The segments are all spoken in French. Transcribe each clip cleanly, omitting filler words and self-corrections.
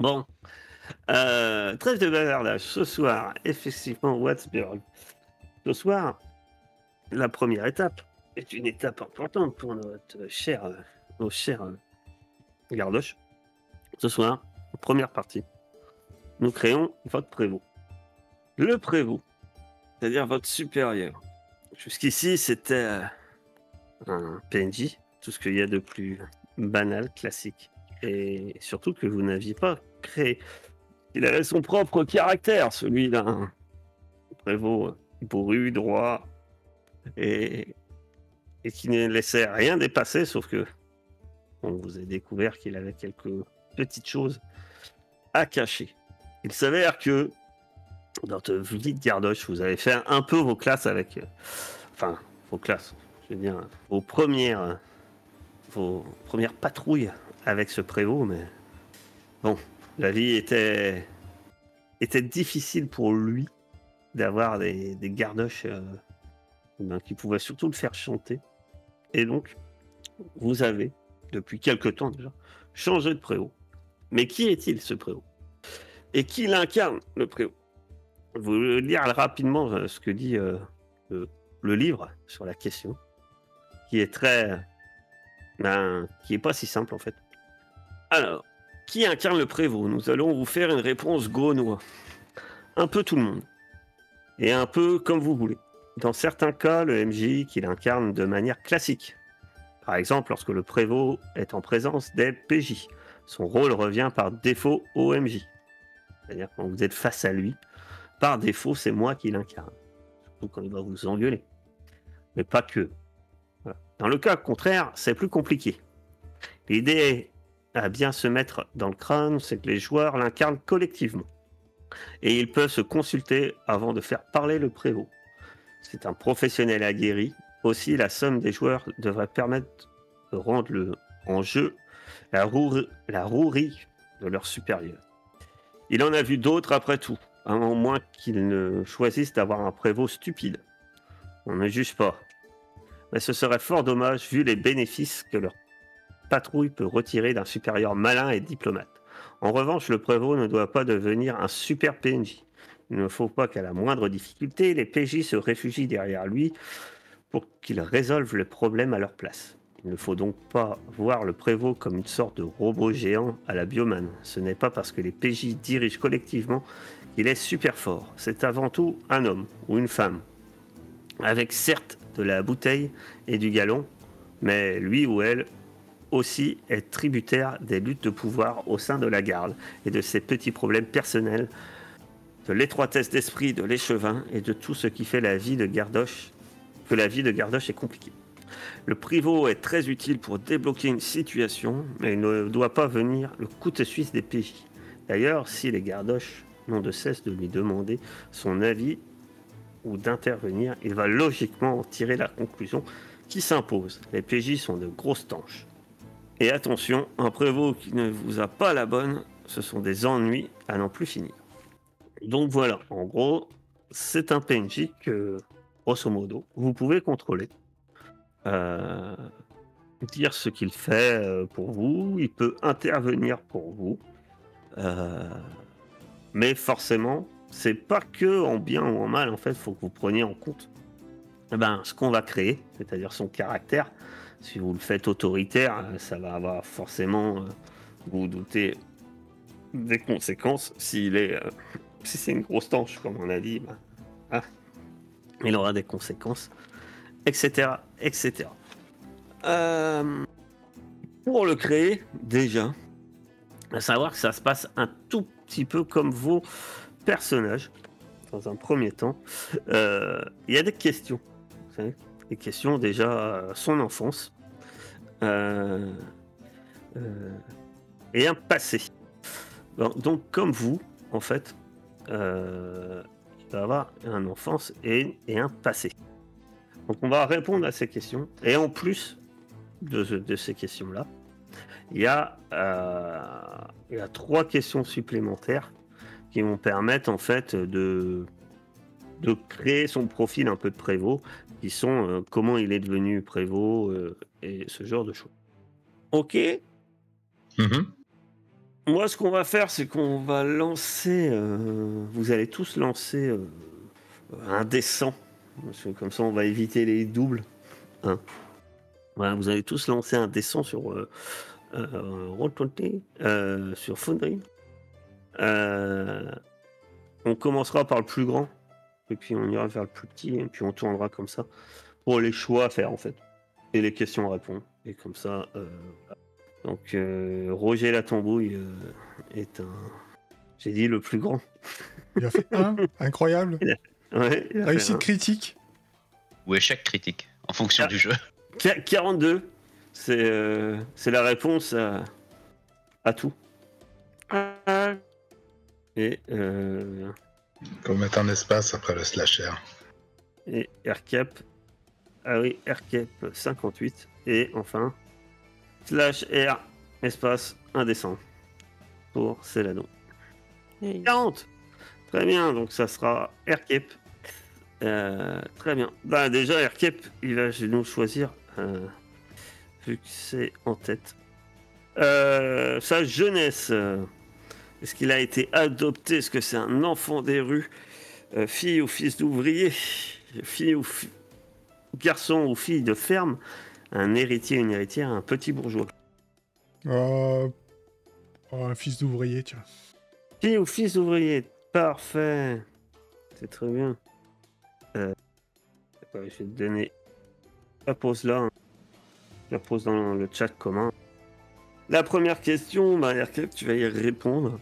Bon, trêve de bavardage. Ce soir, effectivement, Wattsburg. Ce soir, la première étape est une étape importante pour notre cher, nos chers gardoches. Ce soir, première partie, nous créons votre prévôt. Le prévôt, c'est-à-dire votre supérieur. Jusqu'ici, c'était un PNJ, tout ce qu'il y a de plus banal, classique. Et surtout que vous n'aviez pas créé. Il avait son propre caractère, celui d'un prévôt bourru, droit, et, et qui ne laissait rien dépasser, sauf que on vous a découvert qu'il avait quelques petites choses à cacher. Il s'avère que dans votre vie de gardoche, vous avez fait un peu vos classes avec... enfin, vos classes, je veux dire, vos premières patrouilles avec ce prévôt, mais bon, la vie était difficile pour lui d'avoir des gardoches qui pouvaient surtout le faire chanter. Et donc, vous avez, depuis quelque temps déjà, changé de prévôt. Mais qui est-il ce prévôt? Et qui l'incarne, le prévôt? Vous lire rapidement ce que dit le livre sur la question, qui est qui est pas si simple en fait. Alors, qui incarne le prévôt? Nous allons vous faire une réponse grenouille. Un peu tout le monde. Et un peu comme vous voulez. Dans certains cas, le MJ qu'il incarne de manière classique. Par exemple, lorsque le prévôt est en présence des PJ. Son rôle revient par défaut au MJ. C'est-à-dire quand vous êtes face à lui, par défaut, c'est moi qui l'incarne. Surtout quand il va vous engueuler. Mais pas que. Voilà. Dans le cas contraire, c'est plus compliqué. L'idée à bien se mettre dans le crâne, c'est que les joueurs l'incarnent collectivement. Et ils peuvent se consulter avant de faire parler le prévôt. C'est un professionnel aguerri. Aussi, la somme des joueurs devrait permettre de rendre en jeu la rouerie de leur supérieur. Il en a vu d'autres après tout, à moins qu'ils ne choisissent d'avoir un prévôt stupide. On ne juge pas. Mais ce serait fort dommage vu les bénéfices que leur patrouille peut retirer d'un supérieur malin et diplomate. En revanche, le prévôt ne doit pas devenir un super PNJ. Il ne faut pas qu'à la moindre difficulté, les PJ se réfugient derrière lui pour qu'il résolve le problème à leur place. Il ne faut donc pas voir le prévôt comme une sorte de robot géant à la Bioman. Ce n'est pas parce que les PJ dirigent collectivement qu'il est super fort. C'est avant tout un homme ou une femme, avec certes de la bouteille et du galon, mais lui ou elle aussi est tributaire des luttes de pouvoir au sein de la garde et de ses petits problèmes personnels, de l'étroitesse d'esprit de l'échevin et de tout ce qui fait la vie de gardoche, que la vie de gardoche est compliquée. Le prévôt est très utile pour débloquer une situation, mais il ne doit pas venir le couteau suisse des PJ. D'ailleurs, si les gardoches n'ont de cesse de lui demander son avis ou d'intervenir, il va logiquement en tirer la conclusion qui s'impose. Les PJ sont de grosses tanches. Et attention, un prévôt qui ne vous a pas la bonne, ce sont des ennuis à n'en plus finir. Donc voilà, en gros, c'est un PNJ que, grosso modo, vous pouvez contrôler. Euh, Dire ce qu'il fait pour vous, il peut intervenir pour vous. Euh, mais forcément, c'est pas que en bien ou en mal, en fait, il faut que vous preniez en compte ce qu'on va créer, c'est-à-dire son caractère. Si vous le faites autoritaire, ça va avoir forcément, vous vous doutez, des conséquences. Si c'est une grosse tanche, comme on a dit, ah, il aura des conséquences, etc., etc. Pour le créer, déjà, à savoir que ça se passe un tout petit peu comme vos personnages. Dans un premier temps, il y a des questions. Vous savez, des questions déjà son enfance euh, euh, et un passé. Donc comme vous, en fait, il va avoir une enfance et un passé. Donc on va répondre à ces questions. Et en plus de ces questions-là, il y a 3 questions supplémentaires qui vont permettre en fait de créer son profil un peu de prévôt, qui sont comment il est devenu prévôt et ce genre de choses. Ok. Mhm. Moi, ce qu'on va faire, c'est qu'on va lancer. Vous allez tous lancer un descend. Parce que comme ça, on va éviter les doubles. Hein. Voilà, vous allez tous lancer un descend sur Roll20, sur Foundry. On commencera par le plus grand. Et puis on ira vers le plus petit. Et puis on tournera comme ça. Pour les choix à faire, en fait. Et les questions à répondre. Et comme ça. Donc, Roger Latambouille est un. J'ai dit le plus grand. Il a fait 1, incroyable. Ouais, il a fait Réussite un. critique. Ou échec critique, en fonction du jeu. 42, c'est la réponse à tout. Et Faut mettre un espace après le slasher. RCAP. Ah oui, RCAP 58. Et enfin, /R, espace, indécent. Pour Céladon. 40. Très bien, donc ça sera RCAP. Très bien. Bah déjà, RCAP, il va nous choisir, vu que c'est en tête. Sa jeunesse. Est-ce qu'il a été adopté? Est-ce que c'est un enfant des rues? Fille ou fils d'ouvrier? Fille ou garçon ou fille de ferme? Un héritier, une héritière, un petit bourgeois? Un fils d'ouvrier, tiens. Fille ou fils d'ouvrier? Parfait. C'est très bien. Je vais te donner la pause là. Je la pose dans le chat commun. La première question, tu vas y répondre.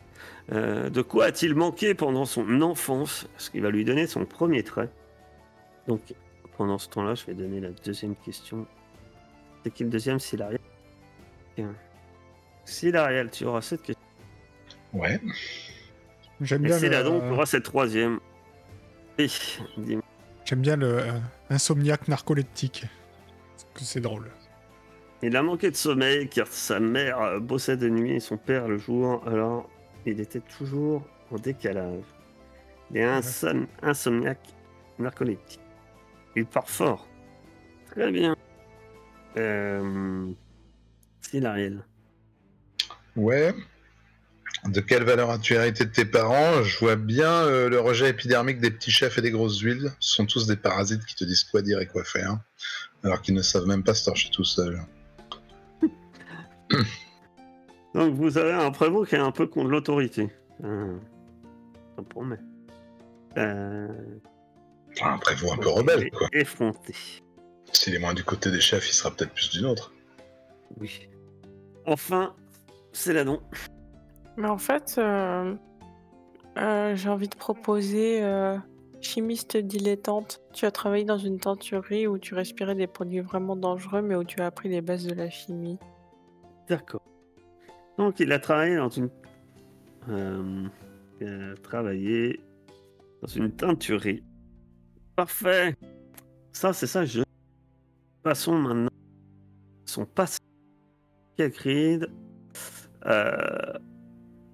De quoi a-t-il manqué pendant son enfance? Ce qui va lui donner son premier trait. Donc, pendant ce temps-là, je vais donner la deuxième question. C'est qui le deuxième? Silariel. Silariel, tu auras cette question. Ouais. J'aime Et bien Céladon, tu auras cette troisième. Et, dis-moi. J'aime bien le insomniaque narcoleptique. Parce que c'est drôle. Il a manqué de sommeil car sa mère bossait de nuit et son père le jour. Alors, il était toujours en décalage. Il est insomniaque narcoleptique. Il part fort. Très bien. Silariel. Ouais. De quelle valeur as-tu hérité de tes parents? Je vois bien le rejet épidermique des petits chefs et des grosses huiles. Ce sont tous des parasites qui te disent quoi dire et quoi faire, alors qu'ils ne savent même pas se torcher tout seuls. Donc vous avez un prévôt qui est un peu contre l'autorité. Ça promet. Enfin, un prévôt un peu rebelle, quoi. Effronté. S'il est moins du côté des chefs, il sera peut-être plus du nôtre. Oui. Enfin, c'est là non. Mais en fait, j'ai envie de proposer chimiste dilettante. Tu as travaillé dans une teinturerie où tu respirais des produits vraiment dangereux, mais où tu as appris les bases de la chimie. D'accord. Donc il a travaillé dans une... il a travaillé dans une teinturerie. Parfait. Ça, c'est ça, je... Passons maintenant. Son passé. Kagrid.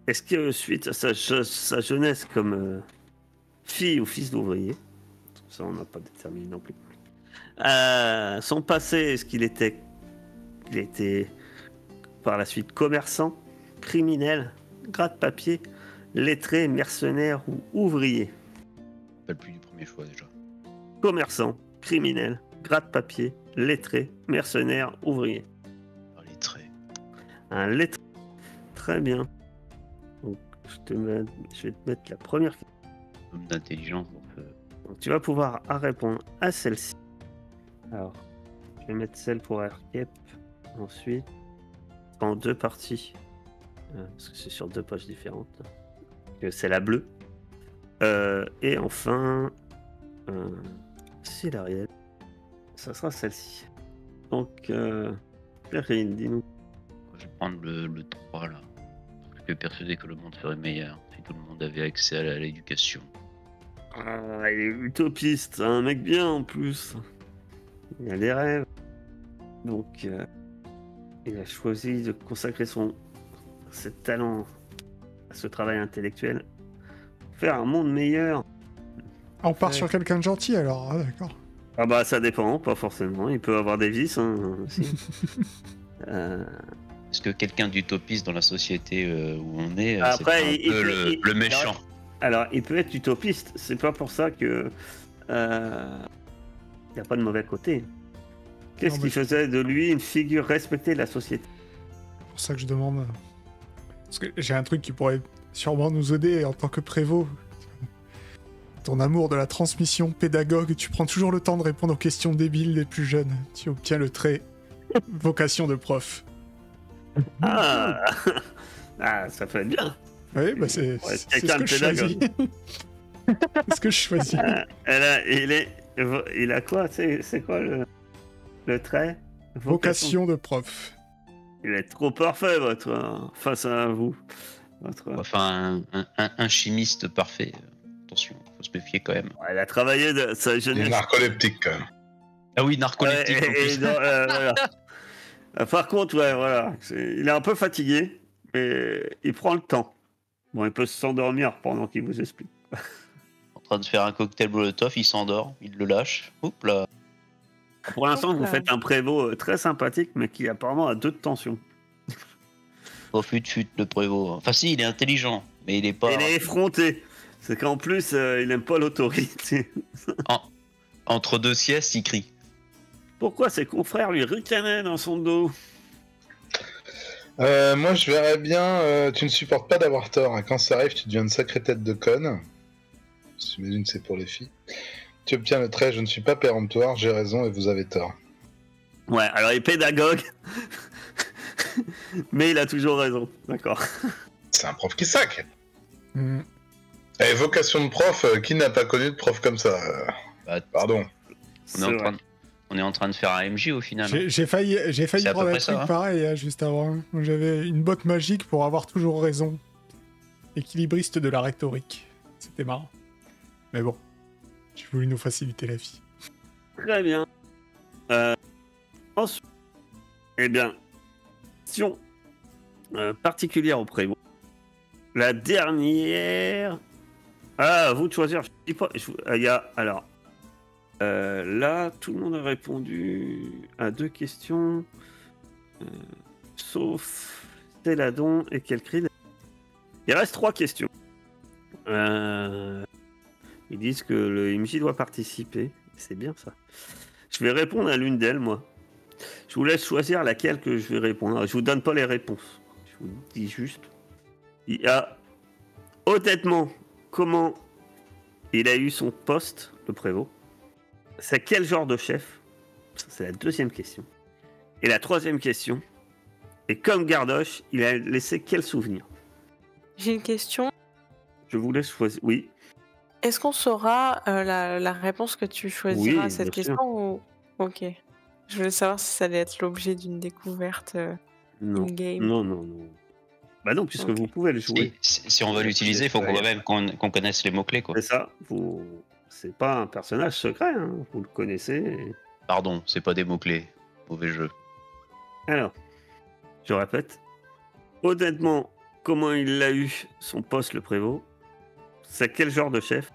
Est-ce que suite à sa jeunesse comme fille ou fils d'ouvrier, ça on n'a pas déterminé non plus. Son passé, est-ce qu'il était par la suite commerçant, criminel, gratte-papier, lettré, mercenaire ou ouvrier? Je ne plus du premier choix déjà. Commerçant, criminel, gratte-papier, lettré, mercenaire, ouvrier. Lettré. Un lettré. Très bien. Donc, je vais te mettre la première question. Homme d'intelligence. Donc, tu vas pouvoir répondre à celle-ci. Alors, je vais mettre celle pour RCAP. Ensuite, en deux parties. Parce que c'est sur deux pages différentes. Donc, c'est la bleue. Et enfin, Silariel. Ça sera celle-ci. Donc, Perrine, dis-nous. Je vais prendre le 3 là. Je suis persuadé que le monde serait meilleur si tout le monde avait accès à l'éducation. Ah, il est utopiste, un mec bien en plus. Il a des rêves. Donc, il a choisi de consacrer ses talents à ce travail intellectuel pour faire un monde meilleur. Ah, on part sur quelqu'un de gentil alors, d'accord. Ah bah ça dépend, pas forcément. Il peut avoir des vices aussi. Est-ce que quelqu'un d'utopiste dans la société où on est, Après, c'est un peu le méchant? Alors, il peut être utopiste. C'est pas pour ça que il n'y a pas de mauvais côté. Qu'est-ce Non, qui mais- faisait de lui une figure respectée de la société? C'est pour ça que je demande. Parce que j'ai un truc qui pourrait sûrement nous aider en tant que prévôt. Ton amour de la transmission pédagogue, tu prends toujours le temps de répondre aux questions débiles des plus jeunes. Tu obtiens le trait vocation de prof. Ah, ah, ça peut être bien. Oui, bah c'est Ouais, c'est quelqu'un ce que de je choisis. pédagogue. C'est ce que je choisis. Il a quoi? C'est quoi le trait? Vocation de prof. Il est trop parfait, face à vous. Enfin, un chimiste parfait. Attention, faut se méfier quand même. Ouais, il a travaillé de sa Il est jeunesse. narcoleptique, quand même. Ah oui, narcoleptique en plus. Voilà. Par contre, ouais, voilà. Il est un peu fatigué, mais il prend le temps. Bon, il peut s'endormir pendant qu'il vous explique. En train de faire un cocktail Molotov, il s'endort, il le lâche. Oups là. Pour l'instant, vous Oula. faites un prévôt très sympathique, mais qui apparemment a 2 de tension. Oh, fut le prévôt. Enfin si, il est intelligent, mais il est pas... Il est effronté. C'est qu'en plus, il aime pas l'autorité. Entre deux siestes, il crie. Pourquoi ses confrères lui ricanaient dans son dos? Moi, je verrais bien. Tu ne supportes pas d'avoir tort. Hein. Quand ça arrive, tu deviens une sacrée tête de conne. J'imagine que c'est pour les filles. Tu obtiens le trait. Je ne suis pas péremptoire. J'ai raison et vous avez tort. Ouais, alors il est pédagogue, mais il a toujours raison. D'accord. C'est un prof qui sac. Hmm. Et vocation de prof. Qui n'a pas connu de prof comme ça Bah, Pardon. on est en train de faire un MJ au final. hein. J'ai failli C'est à peu prendre un près truc ça, hein. pareil hein, juste avant. Moi, j'avais une botte magique pour avoir toujours raison. Équilibriste de la rhétorique. C'était marrant. Mais bon, j'ai voulu nous faciliter la vie. Très bien. Ensuite, eh bien, question particulière au prévôt. La dernière. Ah, à vous de choisir. Je dis pas. Il y a alors. Là, tout le monde a répondu à 2 questions, sauf Céladon et Kelcrid. Il reste 3 questions. Ils disent que le MJ doit participer. C'est bien ça. Je vais répondre à l'une d'elles, moi. Je vous laisse choisir laquelle que je vais répondre. Je vous donne pas les réponses. Je vous dis juste. Il y a honnêtement comment il a eu son poste, le prévôt. C'est quel genre de chef? Ça, c'est la 2e question. Et la 3e question. Et comme Gardoche, il a laissé quel souvenir? J'ai une question. Je vous laisse choisir. Oui. Est-ce qu'on saura la réponse que tu choisiras Oui, à cette bien sûr. question ou... Ok. Je voulais savoir si ça allait être l'objet d'une découverte Non. in-game. Non. Bah non, puisque Ok. vous pouvez le jouer. Si on va l'utiliser, il faut quand même qu'on connaisse les mots-clés, quoi. C'est ça. C'est pas un personnage secret. Hein. Vous le connaissez. Pardon, c'est pas des mots-clés. Mauvais jeu. Alors, je répète. Honnêtement, comment il a eu son poste, le prévôt? C'est quel genre de chef?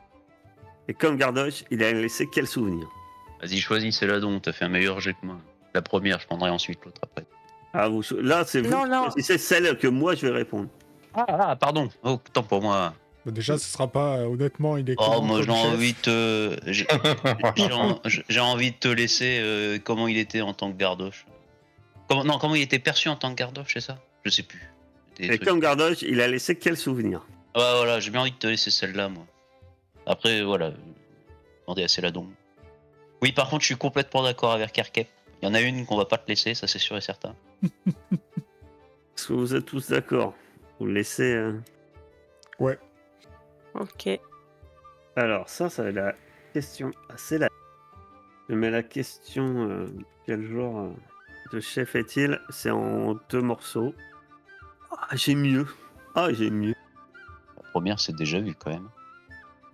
Et comme Gardoche, il a laissé quel souvenir? Vas-y, choisis celle-là donc, t'as fait un meilleur jet que moi. La première, je prendrai ensuite l'autre après. Ah, là, c'est vous Non, qui non. choisissez celle que moi, je vais répondre. Ah, pardon. Oh, tant pour moi. Bah, déjà, ce sera pas honnêtement, il est. Oh, comment moi comme j'ai chef envie de te... j'ai envie de te laisser comment il était en tant que gardoche. Comment il était perçu en tant que gardoche, c'est ça? Je sais plus. Des Et trucs. comme Gardoche, il a laissé quel souvenir? Ouais, voilà, j'ai bien envie de te laisser celle-là, moi. Après, voilà. Demandez à Céladon. Oui, par contre, je suis complètement d'accord avec Kerkep. Il y en a une qu'on va pas te laisser, ça c'est sûr et certain. Est-ce que vous êtes tous d'accord? Vous le laissez. Ouais. Ok. Alors, ça va être la question assez la. Je mets la question quel genre de chef est-il? C'est en 2 morceaux. Ah, j'ai mieux. La première, c'est déjà vu quand même.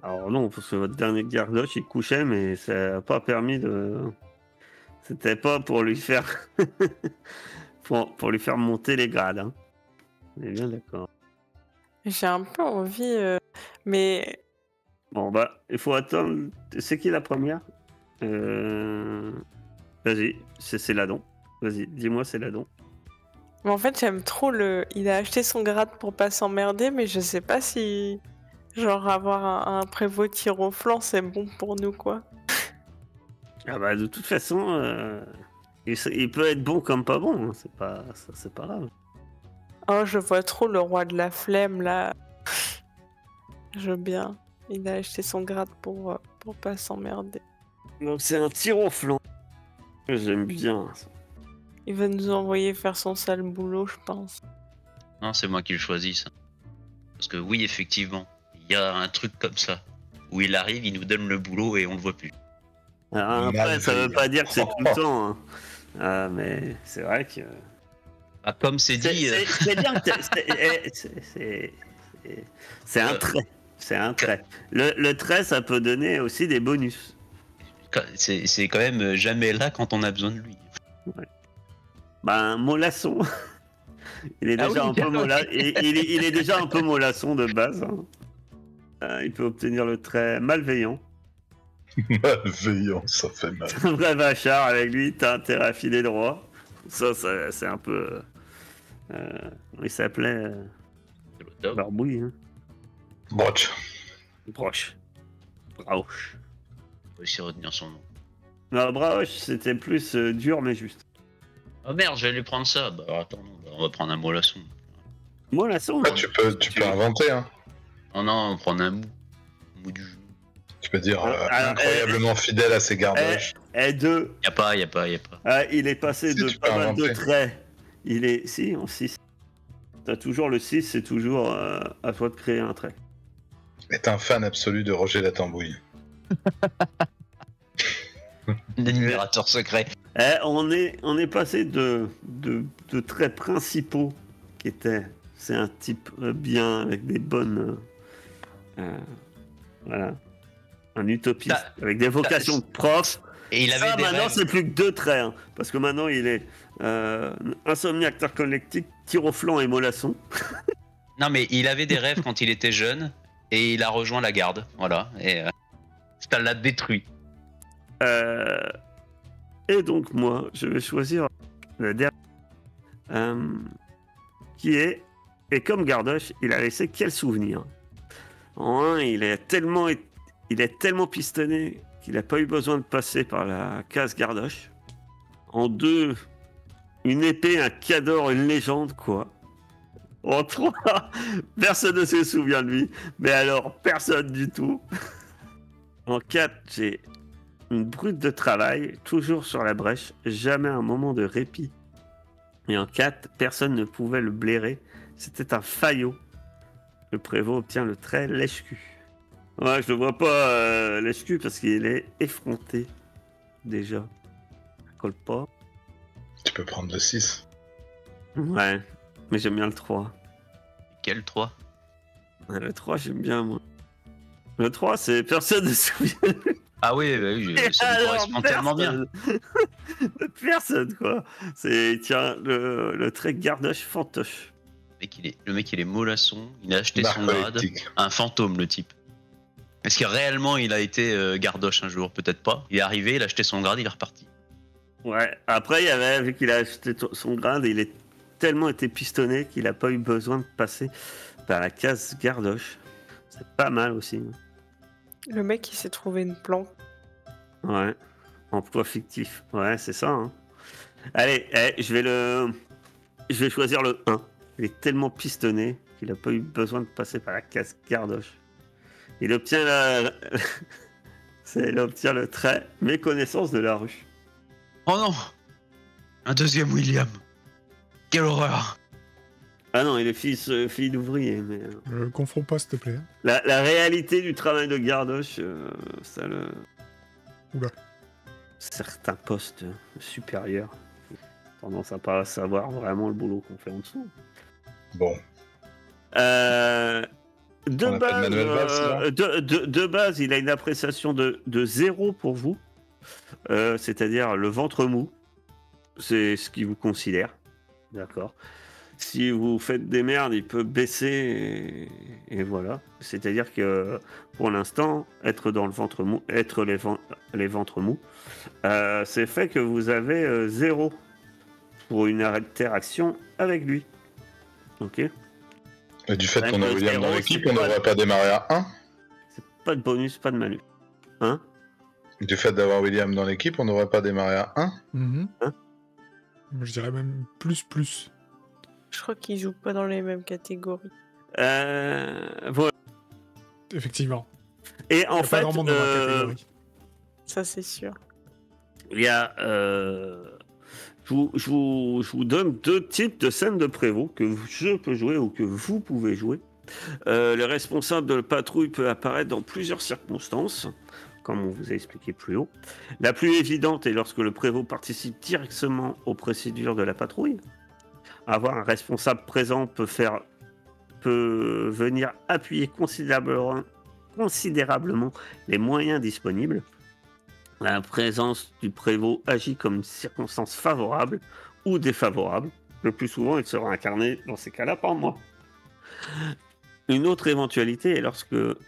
Alors non, parce que votre dernier Gardoche, il couchait, mais ça n'a pas permis de... C'était pas pour lui faire... pour lui faire monter les grades. Hein. On est bien d'accord. J'ai un peu envie, mais Bon, bah, il faut attendre... C'est qui la première Vas-y, c'est Céladon. Vas-y, dis-moi Céladon. Mais en fait, j'aime trop il a acheté son grade pour pas s'emmerder, mais je sais pas si... Genre, avoir un prévôt tir au flanc, c'est bon pour nous, quoi. Ah bah, de toute façon, il peut être bon comme pas bon. Hein. C'est pas grave. Oh, je vois trop le roi de la flemme, là. Je veux bien. Il a acheté son grade pour pas s'emmerder. Donc, c'est un tir au flanc. J'aime bien. Il va nous envoyer faire son sale boulot, je pense. Non, c'est moi qui le choisis, ça. Parce que oui, effectivement, il y a un truc comme ça. Où il arrive, il nous donne le boulot et on le voit plus. Alors, après, ça veut pas dire que c'est tout le temps. Hein. Mais c'est vrai que... Ah, comme c'est dit... C'est bien que c'est un trait. C'est un trait. Le trait, ça peut donner aussi des bonus. C'est quand même jamais là quand on a besoin de lui. Ouais. Ben, mollasson. Il est déjà un peu il est déjà un peu mollasson de base. Hein. Il peut obtenir le trait malveillant. Malveillant, ça fait mal. Un vrai vachard avec lui, t'as intérêt à filer droit. Ça c'est un peu. Il s'appelait. Barbouille. Hein. Broch. Broche. Brauche. Faut aussi retenir son nom. Non, Brauche, c'était plus dur mais juste. Oh merde, j'allais prendre ça. Bah attends, non, on va prendre un mollasson. Mollasson. Ah, tu peux inventer, hein. Oh non, on prend un mou. Mou du jeu. Tu peux dire incroyablement fidèle à ses gardoches. deux. Y a pas. Il est passé Si, de tu pas peux mal de inventer. traits. Il est. Si, en 6. T'as toujours le 6, c'est toujours à toi de créer un trait. Est un fan absolu de Roger Latambouille. L'admirateur secret. On est passé de traits principaux qui étaient. C'est un type bien avec des bonnes. Voilà. Un utopiste avec des vocations de prof. Et il avait des maintenant, rêves. c'est plus que 2 traits. Hein, parce que maintenant, il est insomnie, acteur collectif, tir au flanc et mollasson. Non mais il avait des rêves quand il était jeune et il a rejoint la garde. Voilà. Et ça l'a détruit. Et donc, moi, je vais choisir le dernier. Qui est. Et comme Gardoche, il a laissé quel souvenir? En 1, il est tellement pistonné qu'il n'a pas eu besoin de passer par la case Gardoche. En 2, une épée, un cador, une légende, quoi. En 3, personne ne se souvient de lui. Mais alors, personne du tout. En 4, j'ai une brute de travail, toujours sur la brèche, jamais un moment de répit. Et en 4, personne ne pouvait le blairer. C'était un faillot. Le prévôt obtient le trait lèche-cul. Ouais, je le vois pas lèche-cul parce qu'il est effronté. Déjà. Ça colle pas. Tu peux prendre le 6. Ouais, mais j'aime bien le 3. Quel 3? Ouais, le 3, j'aime bien, moi. Le 3, c'est personne ne se souvient de lui. Ah oui, bah oui, ça lui correspond tellement bien. Personne, quoi. C'est, tiens, le trait gardoche fantoche. Le mec, il est mollasson, il a acheté son Marque grade. collectique. Un fantôme, le type. Est-ce que réellement il a été gardoche un jour? Peut-être pas. Il est arrivé, il a acheté son grade, il est reparti. Ouais, après, il y avait, vu qu'il a acheté son grade, il est tellement été pistonné qu'il a pas eu besoin de passer par la case gardoche. C'est pas mal aussi. Le mec, il s'est trouvé une planque. Ouais, emploi fictif. Ouais, c'est ça. Hein. Allez, je vais choisir le 1. Il est tellement pistonné qu'il a pas eu besoin de passer par la case gardoche. Il obtient il obtient le trait méconnaissance de la rue. Oh non! Un deuxième William! Quelle horreur! Ah non, il est fille d'ouvrier, mais... Confonds pas, s'il te plaît. La réalité du travail de gardoche, ça le... Oula. Certains postes supérieurs ont tendance à pas savoir vraiment le boulot qu'on fait en dessous. Bon. De base, il a une appréciation de 0 pour vous, c'est-à-dire le ventre mou. C'est ce qu'il vous considère. D'accord. Si vous faites des merdes, il peut baisser et voilà. C'est-à-dire que pour l'instant, être dans le ventre mou, être les ventres mous, c'est fait que vous avez 0 pour une interaction avec lui. Ok. Et du fait Ouais, qu'on a le William dans zéro, l'équipe, c'est on pas- n'aurait pas démarré à 1. C'est pas de bonus, pas de malus. Hein? Du fait d'avoir William dans l'équipe, on n'aurait pas démarré à 1. Mhm. Hein? Je dirais même plus. Je crois qu'ils jouent pas dans les mêmes catégories. Voilà. Effectivement. Et en Il y a fait, pas grand monde dans ma catégorie. Ça, c'est sûr. il y a. Je vous donne 2 types de scènes de prévôt que je peux jouer ou que vous pouvez jouer. Le responsable de la patrouille peut apparaître dans plusieurs circonstances, comme on vous a expliqué plus haut. La plus évidente est lorsque le prévôt participe directement aux procédures de la patrouille. Avoir un responsable présent peut venir appuyer considérablement les moyens disponibles. La présence du prévôt agit comme une circonstance favorable ou défavorable. Le plus souvent, il sera incarné dans ces cas-là par moi. Une autre éventualité est lorsque le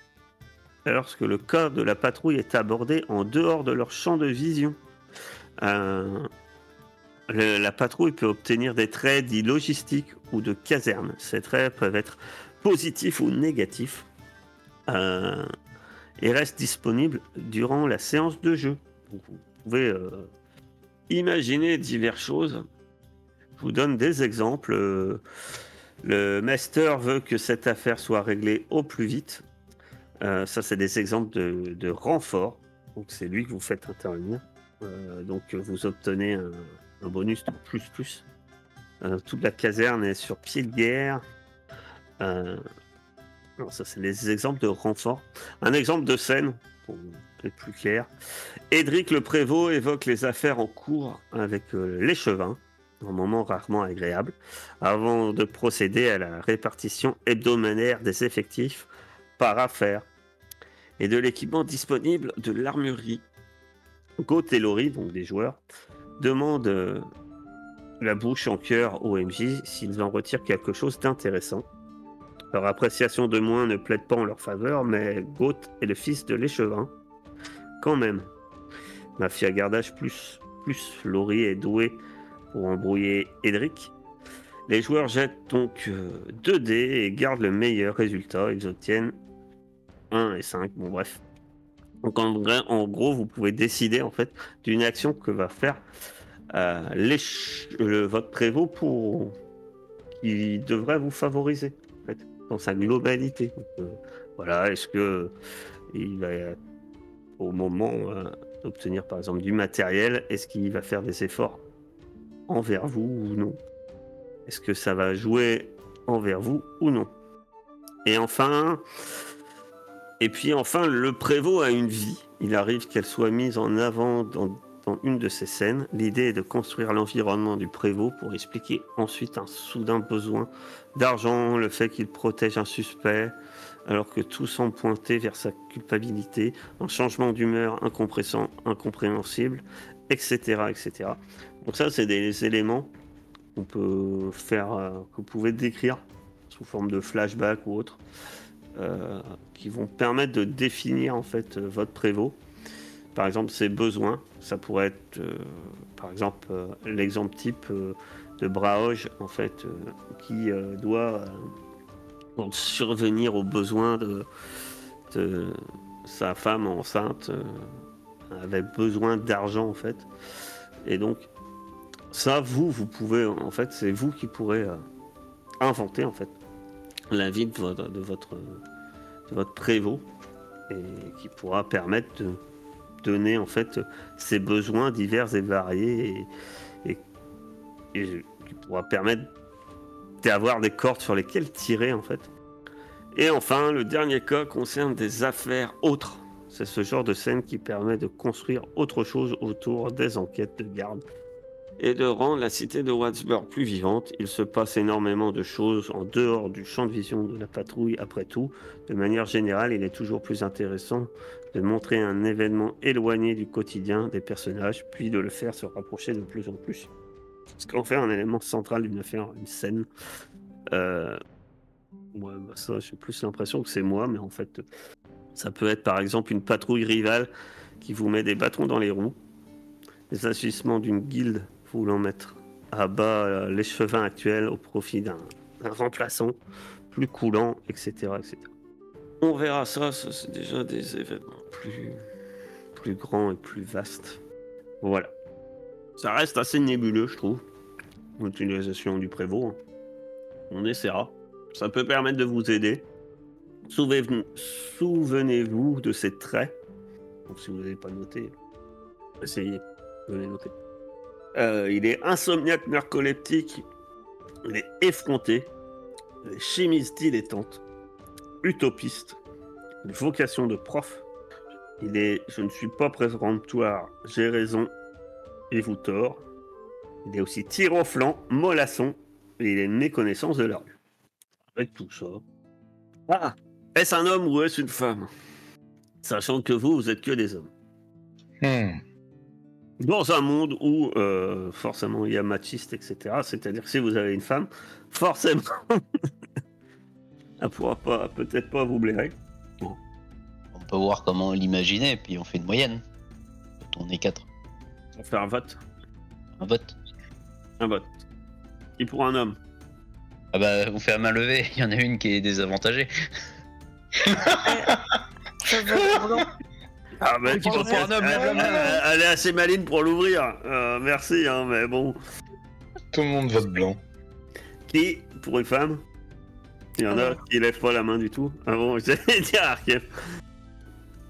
cas de la patrouille est abordé en dehors de leur champ de vision. La patrouille peut obtenir des traits dits logistiques ou de caserne. Ces traits peuvent être positifs ou négatifs et restent disponibles durant la séance de jeu. Donc, vous pouvez imaginer diverses choses. Je vous donne des exemples. Le master veut que cette affaire soit réglée au plus vite. Ça, c'est des exemples de renfort. Donc, c'est lui que vous faites intervenir. Donc, vous obtenez un bonus de plus. Toute la caserne est sur pied de guerre. Alors, ça, c'est des exemples de renfort. Un exemple de scène, pour être plus clair. Édric le prévôt évoque les affaires en cours avec l'échevin, un moment rarement agréable, avant de procéder à la répartition hebdomadaire des effectifs par affaire et de l'équipement disponible de l'armurerie. Goth et Laurie, donc des joueurs, demandent la bouche en cœur au MJ s'ils en retirent quelque chose d'intéressant. Leur appréciation de moins ne plaide pas en leur faveur, mais Goth est le fils de l'échevin. Quand même. Mafia gardage plus Laurie est douée pour embrouiller Édric. Les joueurs jettent donc 2 dés et gardent le meilleur résultat. Ils obtiennent 1 et 5. Bon, bref. Donc, en gros, vous pouvez décider en fait d'une action que va faire votre prévôt qui devrait vous favoriser en fait, dans sa globalité. Donc, voilà, est-ce que il va au moment d'obtenir par exemple du matériel, est-ce qu'il va faire des efforts envers vous ou non? Est-ce que ça va jouer envers vous ou non? Et puis enfin, le prévôt a une vie. Il arrive qu'elle soit mise en avant dans une de ces scènes. L'idée est de construire l'environnement du prévôt pour expliquer ensuite un soudain besoin d'argent, le fait qu'il protège un suspect, alors que tout semble pointer vers sa culpabilité, un changement d'humeur incompréhensible, etc., etc. Donc ça, c'est des éléments qu'on peut faire, que vous pouvez décrire sous forme de flashback ou autre, qui vont permettre de définir en fait votre prévôt. Par exemple, ses besoins, ça pourrait être, par exemple, l'exemple type de Braoge, en fait, qui doit survenir aux besoins de sa femme enceinte, avait besoin d'argent, en fait. Et donc, ça, vous pouvez, en fait, c'est vous qui pourrez inventer, en fait, la vie de votre prévôt, et qui pourra permettre de donner en fait ses besoins divers et variés et qui pourra permettre d'avoir des cordes sur lesquelles tirer en fait. Et enfin, le dernier cas concerne des affaires autres. C'est ce genre de scène qui permet de construire autre chose autour des enquêtes de garde et de rendre la cité de Wattsburg plus vivante. Il se passe énormément de choses en dehors du champ de vision de la patrouille. Après tout, de manière générale, il est toujours plus intéressant de montrer un événement éloigné du quotidien des personnages, puis de le faire se rapprocher de plus en plus. Ce qu'en fait un élément central d'une affaire, une scène. Ça, j'ai plus l'impression que c'est moi, mais en fait, ça peut être par exemple une patrouille rivale qui vous met des bâtons dans les roues, les agissements d'une guilde voulant mettre abat l'échevin actuel au profit d'un remplaçant plus coulant, etc., etc. On verra ça c'est déjà des événements plus grands et plus vastes. Voilà. Ça reste assez nébuleux, je trouve, l'utilisation du prévôt. Hein. On essaiera. Ça peut permettre de vous aider. Souvenez-vous de ces traits. Donc, si vous n'avez pas noté, essayez de les noter. Il est insomniaque narcoleptique. Il est effronté. Il est chimiste dilettante. Utopiste. Une vocation de prof. Il est « je ne suis pas péremptoire, j'ai raison et vous tort ». Il est aussi tir au flanc, mollasson. Et il a une méconnaissance de la rue. Avec tout ça... Ah, est-ce un homme ou est-ce une femme? Sachant que vous êtes que des hommes. Dans un monde où, forcément, il y a machiste, etc. C'est-à-dire que si vous avez une femme, forcément, elle pourra peut-être pas vous blairer. Bon. On peut voir comment l'imaginer, puis on fait une moyenne. On est 4. On fait un vote. Un vote. Un vote. Qui pour un homme? Ah bah, on fait à main levée, il y en a une qui est désavantagée. Je vote blanc. Ah bah, Qui pour un homme, lève la main. elle est assez maline pour l'ouvrir. Merci, hein, mais bon. Tout le monde vote blanc. Qui pour une femme? Il y en a qui lèvent pas la main du tout. Ah bon, j'allais dire Arkef.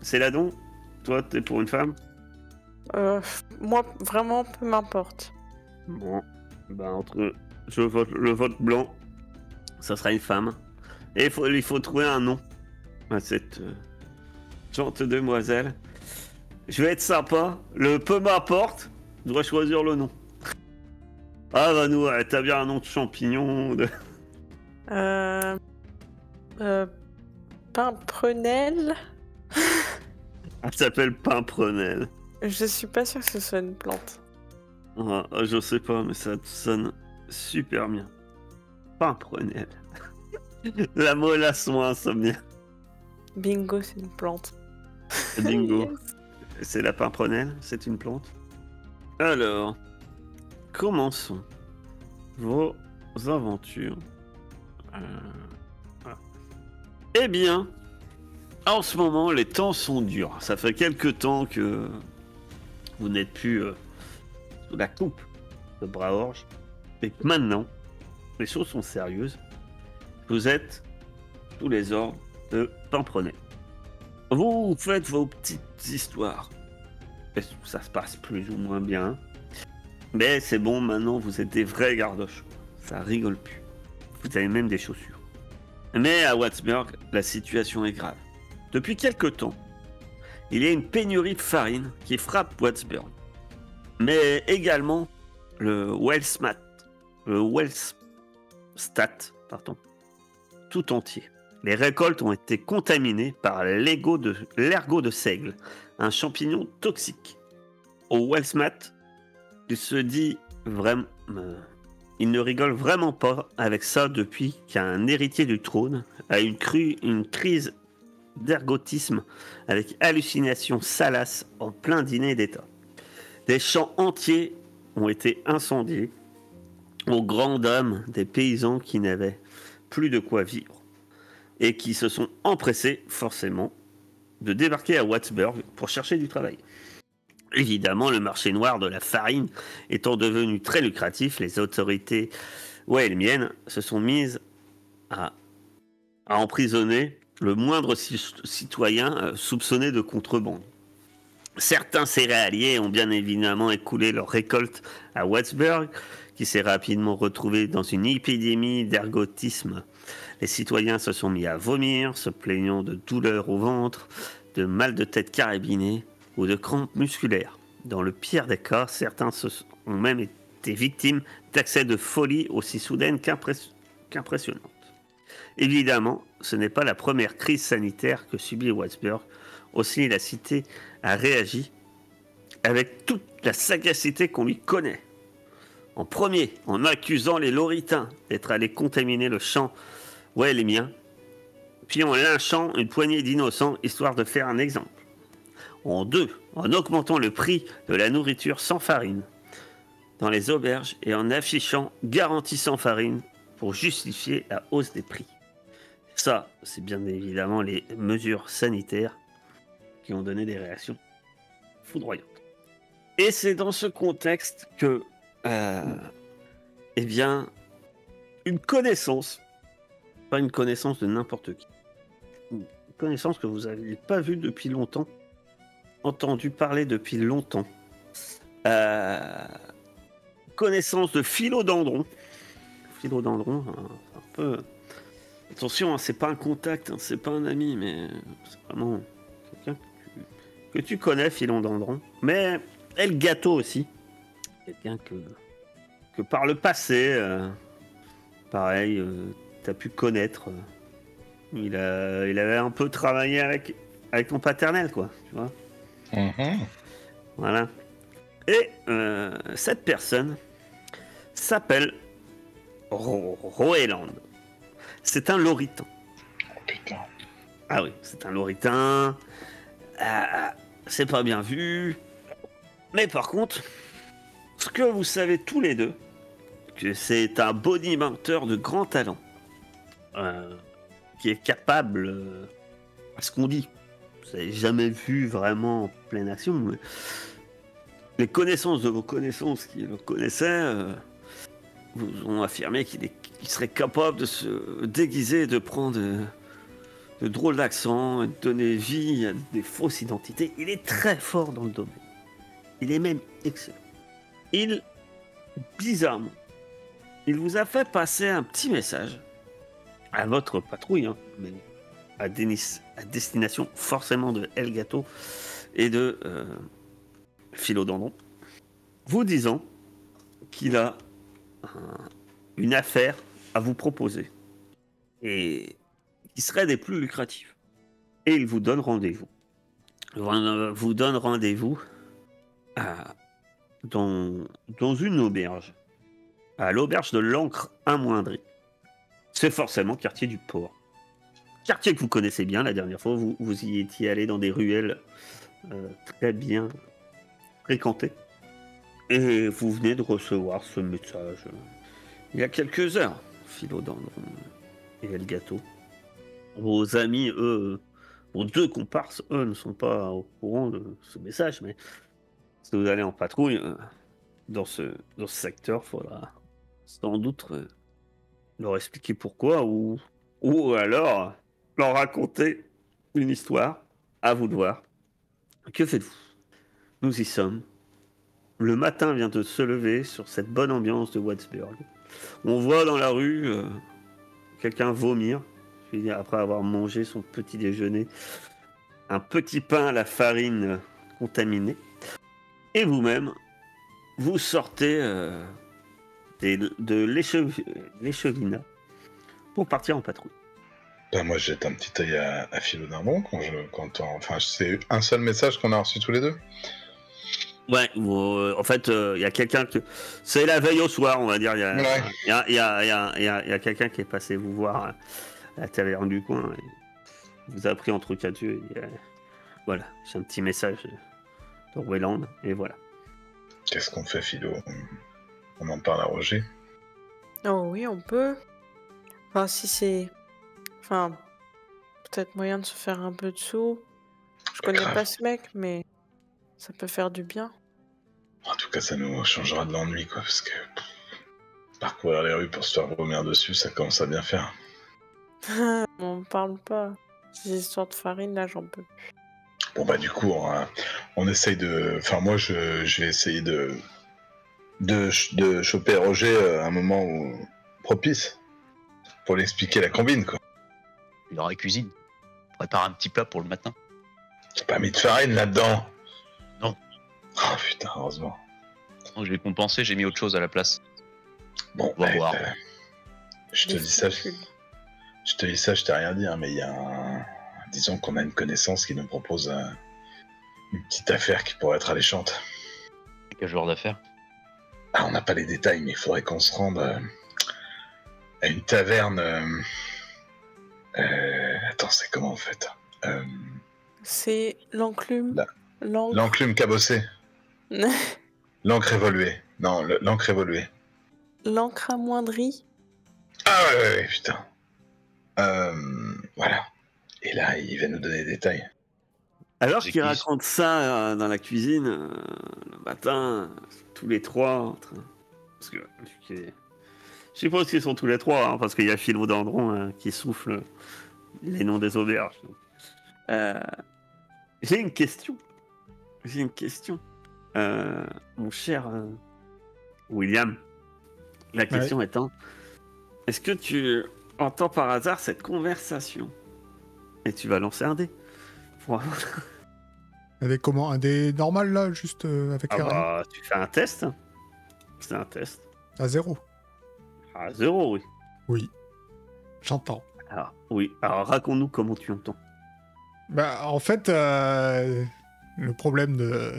C'est là donc? Toi, t'es pour une femme? Moi, vraiment, peu m'importe. Bon, bah entre le vote blanc, ça sera une femme. Et il faut trouver un nom à cette gentille demoiselle. Je vais être sympa, le peu m'importe, je dois choisir le nom. Ah bah nous, t'as bien un nom de champignon. Pimprenelle. Elle s'appelle Pimprenelle. Je suis pas sûre que ce soit une plante. Ah, je sais pas, mais ça sonne super bien. Pimprenelle. La mollasson insomnie. Bingo, c'est une plante. Bingo. Yes. C'est la pimprenelle, c'est une plante. Alors, commençons vos aventures. Voilà. Eh bien, en ce moment, les temps sont durs. Ça fait quelques temps que vous n'êtes plus sous la coupe de Braorge. Et que maintenant, les choses sont sérieuses. Vous êtes sous les ordres de Pimprenelle. Vous faites vos petites histoires. Et ça se passe plus ou moins bien. Mais c'est bon, maintenant vous êtes des vrais gardoches. Ça rigole plus. Vous avez même des chaussures. Mais à Watsburg, la situation est grave. Depuis quelque temps, il y a une pénurie de farine qui frappe Watsburg. Mais également le Wellstat, tout entier. Les récoltes ont été contaminées par l'ergot de seigle, un champignon toxique. Au Wellstat, il se dit vraiment... il ne rigole vraiment pas avec ça depuis qu'un héritier du trône a une crise d'ergotisme avec hallucinations salaces en plein dîner d'État. Des champs entiers ont été incendiés aux grandes dames des paysans qui n'avaient plus de quoi vivre et qui se sont empressés, forcément, de débarquer à Watsburg pour chercher du travail. Évidemment, le marché noir de la farine étant devenu très lucratif, les autorités wellmiennes se sont mises à emprisonner le moindre citoyen soupçonné de contrebande. Certains céréaliers ont bien évidemment écoulé leur récolte à Watsburg, qui s'est rapidement retrouvé dans une épidémie d'ergotisme. Les citoyens se sont mis à vomir, se plaignant de douleurs au ventre, de mal de tête carabiné ou de crampes musculaires. Dans le pire des cas, certains ont même été victimes d'accès de folie aussi soudaines qu'impressionnantes. Évidemment, ce n'est pas la première crise sanitaire que subit Watsburg. Aussi, la cité a réagi avec toute la sagacité qu'on lui connaît. En premier, en accusant les Loritains d'être allés contaminer le champ wellmien, puis en lynchant une poignée d'innocents histoire de faire un exemple. En deux, en augmentant le prix de la nourriture sans farine. dans les auberges et en affichant garantie sans farine pour justifier la hausse des prix. Ça, c'est bien évidemment les mesures sanitaires qui ont donné des réactions foudroyantes. Et c'est dans ce contexte que, eh bien, une connaissance, pas une connaissance de n'importe qui, une connaissance que vous n'aviez pas vue depuis longtemps, entendu parler depuis longtemps, connaissance de Philodendron. Philodendron, un peu... Attention, hein, c'est pas un contact, hein, c'est pas un ami, mais c'est vraiment quelqu'un que tu connais, Philodendron. Mais Elgato aussi. Quelqu'un que par le passé, pareil, t'as pu connaître. Il avait un peu travaillé avec ton paternel, quoi, tu vois. Voilà. Et cette personne s'appelle Roeland. C'est un loritain. Oh putain. Ah oui, c'est un loritain. C'est pas bien vu. Mais par contre, ce que vous savez tous les deux, que c'est un bodybuilder de grand talent. Qui est capable, à ce qu'on dit. Vous n'avez jamais vu vraiment en pleine action, mais les connaissances de vos connaissances qui le connaissaient vous ont affirmé qu'il serait capable de se déguiser, de prendre de drôles d'accents, de donner vie à des fausses identités. Il est très fort dans le domaine. Il est même excellent. Bizarrement, il vous a fait passer un petit message à votre patrouille, hein, mais à destination forcément de Elgato et de Philodendron, vous disant qu'il a une affaire à vous proposer et qui serait des plus lucratifs. Et il vous donne rendez-vous. Vous donne rendez-vous dans une auberge, à l'auberge de l'Ancre Amoindrie. C'est forcément quartier du port. Quartier que vous connaissez bien, la dernière fois, vous y étiez allé dans des ruelles très bien fréquentées. Et vous venez de recevoir ce message il y a quelques heures, Philodendron et Elgato. Vos amis, eux, vos deux comparses, eux, ne sont pas au courant de ce message, mais si vous allez en patrouille dans ce secteur, il faudra sans doute leur expliquer pourquoi ou alors leur raconter une histoire. À vous de voir. Que faites-vous? Nous y sommes. Le matin vient de se lever sur cette bonne ambiance de Wattsburg. On voit dans la rue quelqu'un vomir après avoir mangé son petit déjeuner. Un petit pain à la farine contaminée. Et vous-même, vous sortez de l'échevinat pour partir en patrouille. Ben moi, je jette un petit œil à Philodendron enfin, c'est un seul message qu'on a reçu tous les deux. Ouais, en fait, il y a quelqu'un que... C'est la veille au soir, on va dire. Il y a quelqu'un qui est passé vous voir à la taverne du coin. Et vous a pris entre quatre yeux. Voilà, c'est un petit message de Roeland, et voilà. Qu'est-ce qu'on fait, Philo? On en parle à Roger? Oh oui, on peut. Enfin, si c'est... Enfin, peut-être moyen de se faire un peu de sous. Je connais Grave. pas ce mec, mais ça peut faire du bien. En tout cas, ça nous changera de l'ennui, quoi, parce que parcourir les rues pour se faire vomir dessus, ça commence à bien faire. On parle pas. Ces histoires de farine, là, j'en peux plus. Bon, bah, du coup, on essaye de... Enfin, moi, je vais essayer de choper Roger à un moment propice pour lui expliquer la combine, quoi. Il aura cuisine. Prépare un petit plat pour le matin. J'ai pas mis de farine là-dedans. Non. Oh putain, heureusement. Donc, je vais compenser, j'ai mis autre chose à la place. Bon, On va voir. Je te dis ça, je t'ai rien dit, hein, mais il y a disons qu'on a une connaissance qui nous propose une petite affaire qui pourrait être alléchante. Quel genre d'affaire? Ah, on n'a pas les détails, mais il faudrait qu'on se rende à une taverne. Attends, c'est comment en fait? C'est l'enclume. L'enclume cabossée. L'encre évoluée. Non, l'encre évoluée. L'encre amoindrie. Ah ouais, putain. Voilà. Et là, il va nous donner des détails. Alors C'est qu'il qui, raconte ça dans la cuisine, le matin, tous les trois, parce que je suppose qu'ils sont tous les trois, hein, parce qu'il y a Philodendron qui souffle les noms des auberges. Donc. J'ai une question. Mon cher William, la question étant, est-ce que tu entends par hasard cette conversation? Et tu vas lancer un dé. Pour avoir- Avec comment? Un dé normal là, juste avec les rayons tu fais un test. C'est un test. À 0. À 0, oui. Oui. J'entends. Alors, oui. Alors, raconte-nous comment tu entends. Bah, en fait, le problème de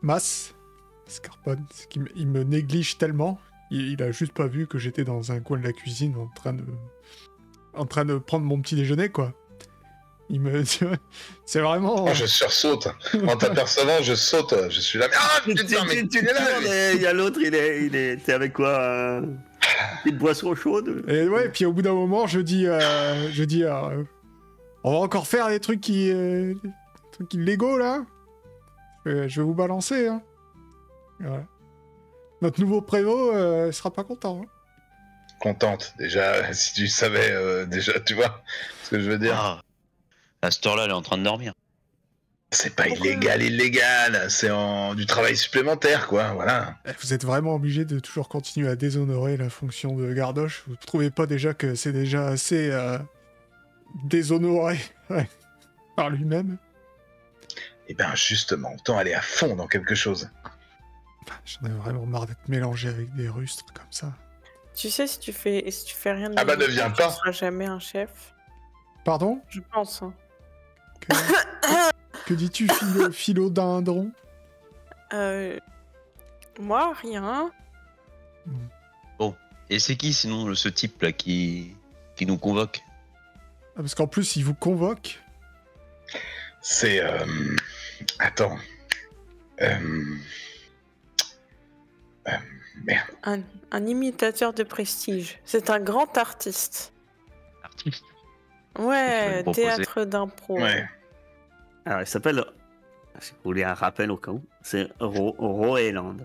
Mas, Scarpone, c'est qu'il me néglige tellement. Il a juste pas vu que j'étais dans un coin de la cuisine en train de prendre mon petit déjeuner, quoi. C'est vraiment... Oh, je sursaute. En t'apercevant, je saute. Je suis là. Ah, putain, mais tu es là. Il y a l'autre, t'es avec quoi une boisson chaude. Et ouais, puis au bout d'un moment, je dis, on va encore faire des trucs trucs illégaux, là. Je vais vous balancer, hein. Voilà. Notre nouveau prévôt sera pas content, hein. Contente, déjà, si tu savais, déjà, tu vois ce que je veux dire. Ah, à cette heure-là, elle est en train de dormir. C'est pas illégal, c'est du travail supplémentaire, quoi, voilà. Vous êtes vraiment obligé de toujours continuer à déshonorer la fonction de gardoche. Vous trouvez pas déjà que c'est déjà assez déshonoré par lui-même? Et ben justement, autant aller à fond dans quelque chose. J'en ai vraiment marre d'être mélangé avec des rustres comme ça. Tu sais, si tu fais rien de Ah bah, ne illégal, viens pas. tu seras jamais un chef. Pardon? Je pense. Hein. Que dis-tu, Philodendron? Moi, rien. Et c'est qui sinon ce type-là qui nous convoque? Ah, parce qu'en plus, il vous convoque. C'est... Attends. Merde. Un imitateur de prestige. C'est un grand artiste. Artiste. Ouais, Tu vas me proposer. théâtre d'impro. Ouais. Alors, il s'appelle, si vous voulez un rappel au cas où, c'est Roeland.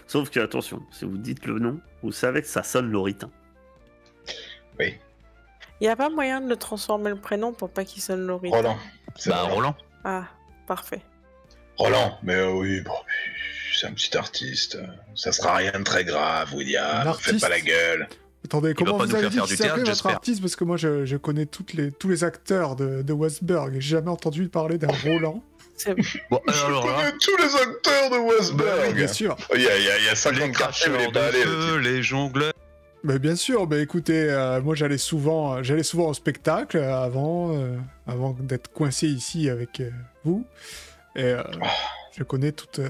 Sauf que, attention, si vous dites le nom, vous savez que ça sonne loritain. Oui. Il n'y a pas moyen de le transformer le prénom pour pas qu'il sonne loritain. Roland. C'est Bah, Roland. Roland. Ah, parfait. Roland, mais oui, bon, c'est un petit artiste. Ça sera rien de très grave, William. Un Faites artiste pas la gueule. Attendez, comment pas vous nous avez faire dit faire qu'il du théâtre, s'appelait votre j'espère. artiste? Parce que moi, je connais tous les acteurs de Westberg. J'ai jamais entendu parler d'un Roland. C'est Bon, Je alors là, connais tous les acteurs de Westberg. Bien sûr. Il y a 50 les quartiers où il cracheurs est pas de allé. le feu, les jongleurs. Mais bien sûr, mais écoutez, moi j'allais souvent au spectacle avant d'être coincé ici avec vous. Et je connais toute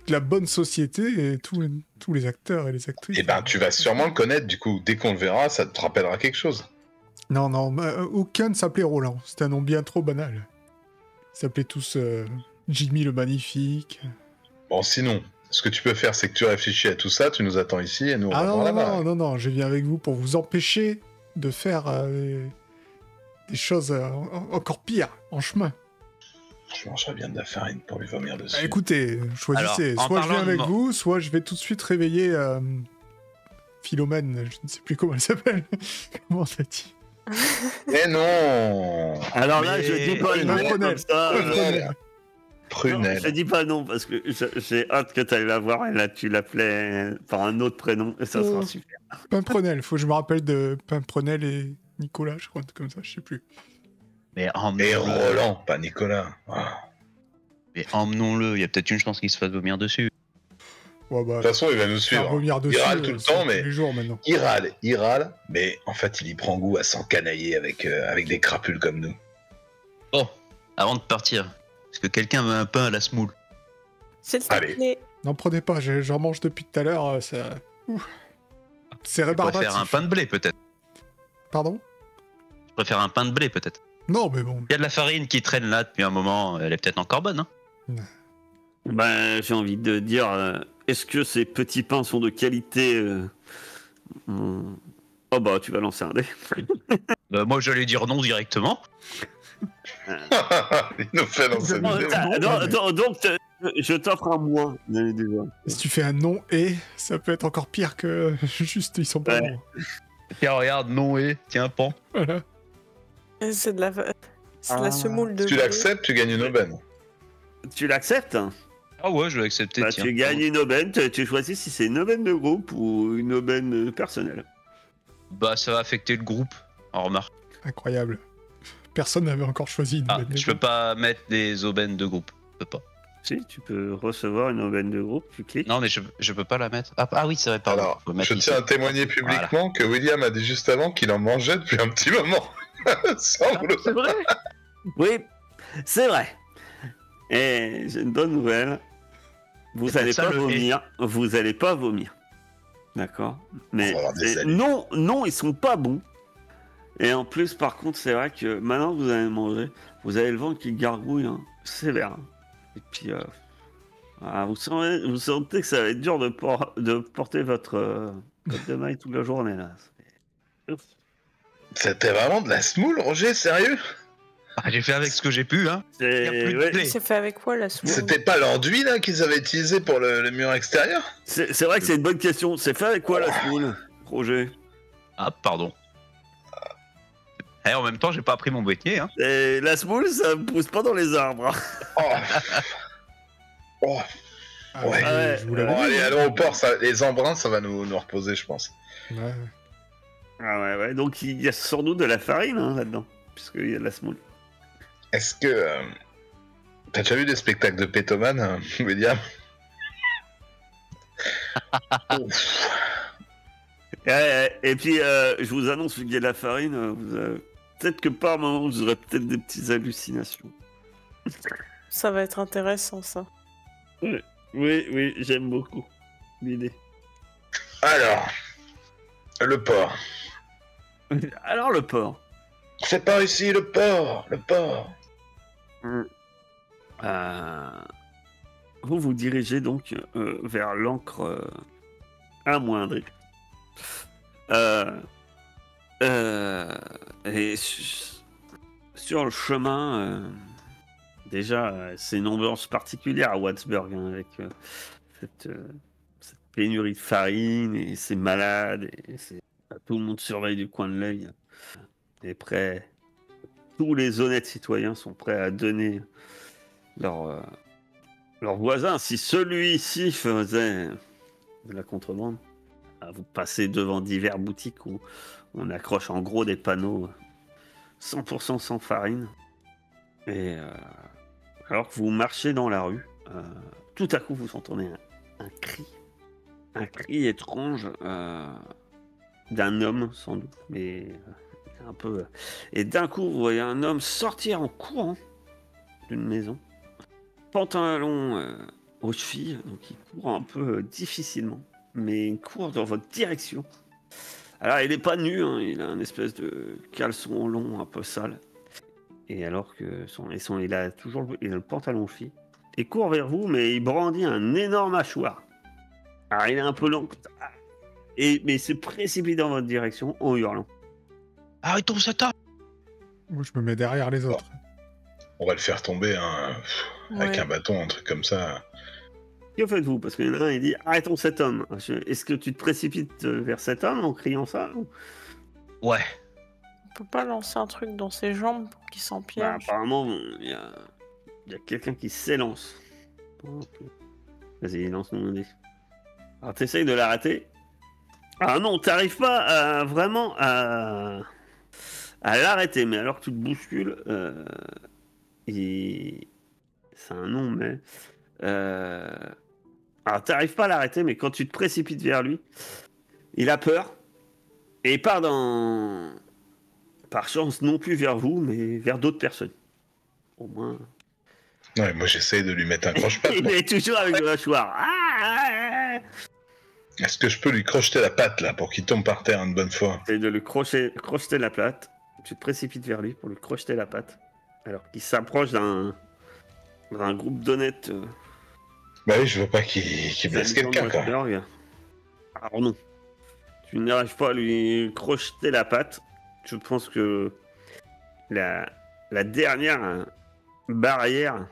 la bonne société et tous les acteurs et les actrices. Eh ben, tu vas sûrement le connaître, du coup. Dès qu'on le verra, ça te rappellera quelque chose. Non, aucun ne s'appelait Roland. C'était un nom bien trop banal. Ils s'appelaient tous Jimmy le Magnifique. Bon, sinon, ce que tu peux faire, c'est que tu réfléchis à tout ça, tu nous attends ici et nous on va voir là-bas. Non, je viens avec vous pour vous empêcher de faire des choses encore pires en chemin. Je mangerais bien de la farine pour lui vomir dessus. Bah, écoutez, choisissez. Alors, en Soit je viens parlant de avec mort- vous, soit je vais tout de suite réveiller Philomène. Je ne sais plus comment elle s'appelle. Comment t'as dit? Mais non Alors là, Mais- je dis pas le nom Prunelle. comme ça. Prunelle. Non, Prunelle. je dis pas non parce que j'ai hâte que tu ailles la voir et là tu l'appelais par un autre prénom et ça sera Oh. super. Pimprenel. Faut que je me rappelle de Pimprenel et Nicolas, je crois, comme ça, je sais plus. Mais Et emmenons-le. Roland, pas Nicolas. Ah. Mais emmenons-le. Il y a peut-être une chance qu'il se fasse vomir dessus. Ouais, bah, De toute façon, il va nous faire suivre. vomir dessus, Il râle tout le c'est temps, tous mais les jours maintenant. il râle, mais en fait, il y prend goût à s'encanailler avec des crapules comme nous. Bon, avant de partir, est-ce que quelqu'un veut un pain à la semoule? S'il te Allez. plaît. N'en prenez pas, j'en mange depuis tout à l'heure. Ça... Ouf. C'est Je préfère un rébarbatif. pain de blé peut-être. Pardon? Je préfère un pain de blé peut-être. Non, mais bon. Il y a de la farine qui traîne là depuis un moment. Elle est peut-être encore bonne, hein? J'ai envie de dire, est-ce que ces petits pains sont de qualité Oh bah, tu vas lancer un dé. Moi, j'allais dire non directement. Il nous fait lancer Donc, des dés. je t'offre un moins. Déjà. Si tu fais un non et, ça peut être encore pire que juste ils sont pas Ouais. bons. Tiens, regarde, non et tiens, pan. Voilà. C'est de la semoule de Si tu blé. l'acceptes, tu gagnes une aubaine. Tu l'acceptes? Ah ouais, je vais accepter. Bah, tiens. tu gagnes une aubaine, tu choisis si c'est une aubaine de groupe ou une aubaine personnelle. Bah, ça va affecter le groupe. En remarque. Incroyable. Personne n'avait encore choisi une Ah, aubaine de je peux groupe. pas mettre des aubaines de groupe. Je peux pas. Si, tu peux recevoir une aubaine de groupe, tu cliques. Non, mais je peux pas la mettre. Ah oui, c'est vrai, pardon. Alors, Faut mettre je ici. tiens à témoigner publiquement que William a dit juste avant qu'il en mangeait depuis un petit moment. Sans vouloir. C'est vrai? Oui, c'est vrai. Et j'ai une bonne nouvelle. Vous C'est allez ça, pas le vomir. Vous allez pas vomir. D'accord? Mais On va avoir des et amis. non, ils sont pas bons. Et en plus, par contre, c'est vrai que maintenant que vous allez manger, vous avez le ventre qui gargouille, hein, sévère. Et puis, vous sentez que ça va être dur de porter votre de maille toute la journée là. C'était vraiment de la smoule, Roger, sérieux? Ah, j'ai fait avec ce que j'ai pu, hein. Y a plus de Ouais, blé. C'est fait avec quoi la semoule? C'était pas l'enduit là qu'ils avaient utilisé pour le mur extérieur? c'est vrai que c'est une bonne question. C'est fait avec quoi la semoule, Roger? Ah, pardon. Et en même temps, j'ai pas appris mon métier, hein. Et la semoule, ça pousse pas dans les arbres. Oh. Oh. Ah, Ouais. ouais, je vous l'avais Bon, dit. allez, allons au port, les embruns, ça va nous reposer, je pense. Ouais. Ah ouais, donc il y a sans doute de la farine hein, là-dedans, puisqu'il y a de la semoule. Est-ce que. T'as déjà vu des spectacles de pétoman, William? Ouf. Et puis, je vous annonce, vu qu'il y a de la farine, peut-être que par moment, vous aurez peut-être des petites hallucinations. Ça va être intéressant ça. Oui, j'aime beaucoup l'idée. Alors, le port. Alors, le port. C'est par ici, le port, le port. Vous vous dirigez donc vers l'ancre amoindrie. Et sur le chemin, déjà, c'est une ambiance particulière à Wattsburg, hein, avec cette pénurie de farine et ces malades. Tout le monde surveille du coin de l'œil. Et tous les honnêtes citoyens sont prêts à donner leur voisin. Si celui-ci faisait de la contrebande, vous passez devant divers boutiques où on accroche en gros des panneaux 100% sans farine. Et alors que vous marchez dans la rue, tout à coup vous entendez un cri étrange d'un homme sans doute, mais un peu. Et d'un coup vous voyez un homme sortir en courant d'une maison, pantalon aux chevilles, donc il court un peu difficilement, mais il court dans votre direction. Alors il n'est pas nu, hein, il a un espèce de caleçon long un peu sale. Et alors que il a le pantalon aux chevilles. Il court vers vous, mais il brandit un énorme hachoir. Alors il est un peu long, mais il se précipite dans votre direction en hurlant. Arrêtons cette arme. Moi, je me mets derrière les autres. On va le faire tomber avec Ouais. un bâton, un truc comme ça. Que faites-vous? Parce qu'il y en a un, il dit arrêtons cet homme. Est-ce que tu te précipites vers cet homme en criant ça ou... Ouais. On peut pas lancer un truc dans ses jambes pour qu'il s'en Bah, piège. apparemment, il y a quelqu'un qui s'élance. Vas-y, lance-nous un dé. Alors, t'essayes de l'arrêter. Ah non, t'arrives pas vraiment à l'arrêter, mais alors que tu te bouscules, c'est un nom, mais... Alors, t'arrives pas à l'arrêter, mais quand tu te précipites vers lui, il a peur, et il part par chance, non plus vers vous, mais vers d'autres personnes. Au moins... Ouais, moi j'essaye de lui mettre un croche-patte. Il moi. est toujours avec le hachoir. Est-ce que je peux lui crocheter la patte là pour qu'il tombe par terre une bonne fois? Et de lui crocheter la patte. Tu te précipites vers lui pour lui crocheter la patte. Alors qu'il s'approche d'un groupe d'honnêtes Bah oui, je veux pas qu'il blesse quelqu'un, quoi. Mossberg. Alors non. Tu n'arrives pas à lui crocheter la patte. Je pense que la dernière barrière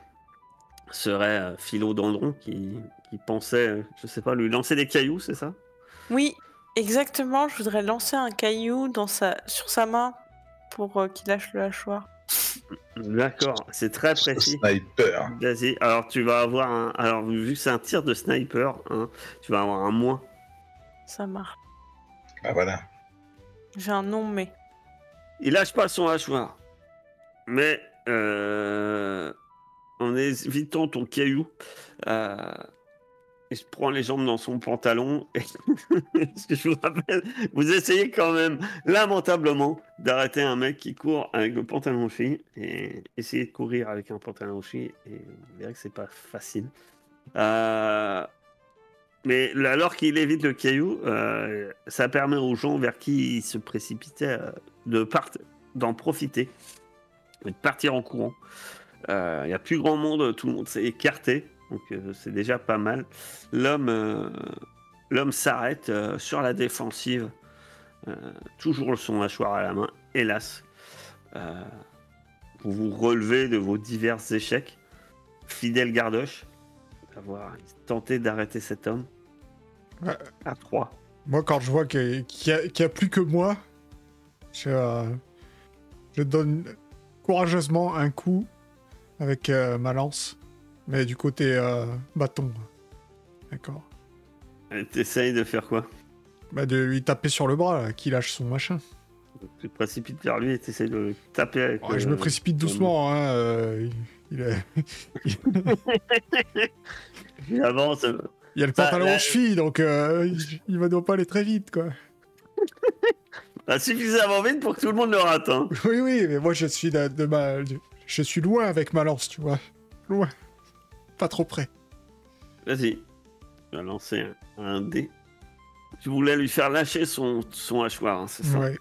serait Philodendron qui pensait, je sais pas, lui lancer des cailloux, c'est ça? Oui, exactement. Je voudrais lancer un caillou sur sa main pour qu'il lâche le hachoir. D'accord, c'est très précis. Sniper. Vas-y, alors tu vas avoir un... Alors vu que c'est un tir de sniper, hein, tu vas avoir un moins. Ça marche. Bah voilà. J'ai un nom, mais... Il lâche pas son hachoir. Mais en évitant ton caillou, il se prend les jambes dans son pantalon. Et ce que je vous rappelle, vous essayez quand même lamentablement d'arrêter un mec qui court avec le pantalon aux chevilles. Et essayer de courir avec un pantalon aux chevilles, et vous verrez que c'est pas facile. Mais alors qu'il évite le caillou, ça permet aux gens vers qui il se précipitait d'en profiter, et de partir en courant. Il n'y a plus grand monde, tout le monde s'est écarté, donc c'est déjà pas mal. L'homme s'arrête sur la défensive, toujours son hachoir à la main, hélas. Vous vous relevez de vos divers échecs. Fidèle Gardoche, d'avoir tenté d'arrêter cet homme. Ouais. À 3. Moi, quand je vois qu'il y a plus que moi, je donne courageusement un coup avec ma lance, mais du côté bâton. D'accord. T'essayes de faire quoi? Bah, de lui taper sur le bras, là, qu'il lâche son machin. Tu te précipites vers lui et t'essayes de le taper avec... Ouais, je me précipite doucement, hein. Il avance. y a le pantalon aux chevilles, donc il va doit pas aller très vite, quoi. Suffisamment vite pour que tout le monde le rate, hein. Oui, mais moi je suis je suis loin avec ma lance, tu vois. Loin. Pas trop près. Vas-y. Tu vas lancer un dé. Tu voulais lui faire lâcher son hachoir, hein, c'est ça? Ouais.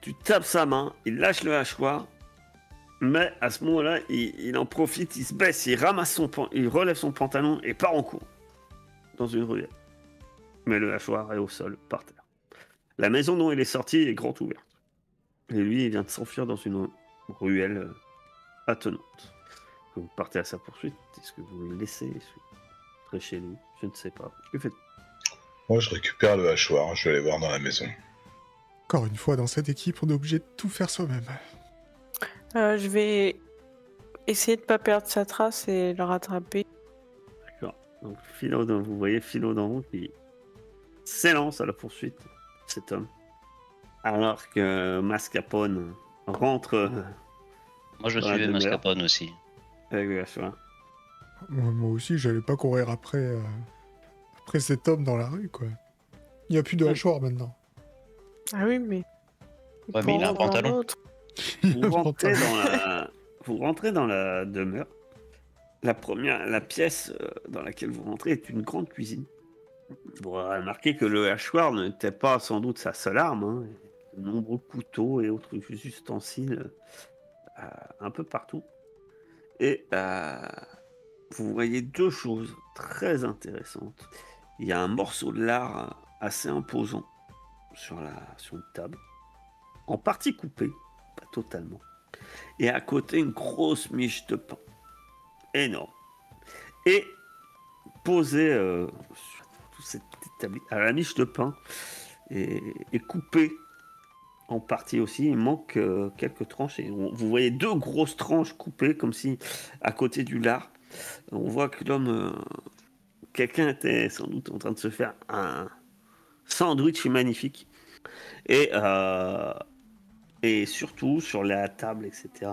Tu tapes sa main, il lâche le hachoir, mais à ce moment-là, il en profite, il se baisse, il relève son pantalon et part en cours dans une ruelle. Mais le hachoir est au sol, par terre. La maison dont il est sorti est grande ouverte. Et lui, il vient de s'enfuir dans une ruelle attenante. Vous partez à sa poursuite. Est-ce que vous le laissez rentrer chez lui? Je ne sais pas. Que faites-vous? Moi, je récupère le hachoir, je vais aller voir dans la maison. Encore une fois, dans cette équipe, on est obligé de tout faire soi-même. Je vais essayer de pas perdre sa trace et le rattraper. D'accord. Donc, vous voyez Philodendron qui s'élance à la poursuite de cet homme. Alors que Mascarpone rentre Moi, je dans la suivais demeure Mascarpone aussi. avec le hachoir. Moi aussi, j'allais pas courir après cet homme dans la rue, quoi. Il n'y a plus de hachoir maintenant. Ah oui, mais... Ouais, mais il a un Pour en pantalon. avoir d'autres. Vous rentrez dans la demeure. La pièce dans laquelle vous rentrez est une grande cuisine. Vous remarquez que le hachoir n'était pas sans doute sa seule arme, hein. De nombreux couteaux et autres ustensiles un peu partout. Et vous voyez deux choses très intéressantes. Il y a un morceau de lard assez imposant sur une table, en partie coupé, pas totalement. Et à côté, une grosse miche de pain, énorme. Et posée sur cette petite table, la miche de pain est coupée en partie aussi. Il manque quelques tranches. Et vous voyez deux grosses tranches coupées, comme si à côté du lard. On voit que quelqu'un était sans doute en train de se faire un sandwich magnifique. Et surtout, sur la table, etc.,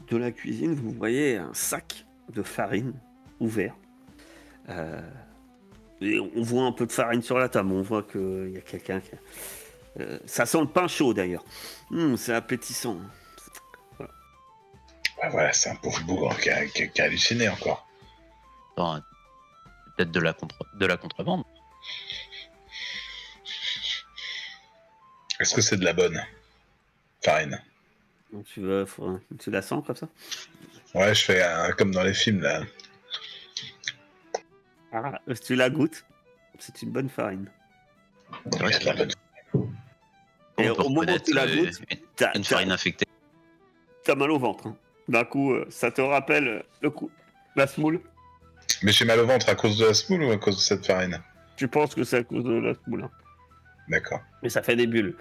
de la cuisine, vous voyez un sac de farine ouvert. Et on voit un peu de farine sur la table. On voit qu'il y a quelqu'un qui... ça sent le pain chaud, d'ailleurs. C'est appétissant. Voilà. Ah, voilà, c'est un pauvre bougre qui a halluciné encore. Attends, peut-être de la contrebande. Est-ce que c'est de la bonne farine? Donc tu la sens comme ça? Ouais, je fais comme dans les films, là. Ah, tu la goûtes. C'est une bonne farine. C'est vrai, Il y a de la bonne- Et on peut au moment où tu la reconnaître, goûtes, t'as une farine infectée. mal au ventre. Hein. D'un coup, ça te rappelle le coup, la semoule. Mais j'ai mal au ventre à cause de la semoule ou à cause de cette farine? Tu penses que c'est à cause de la semoule. Hein. D'accord. Mais ça fait des bulles.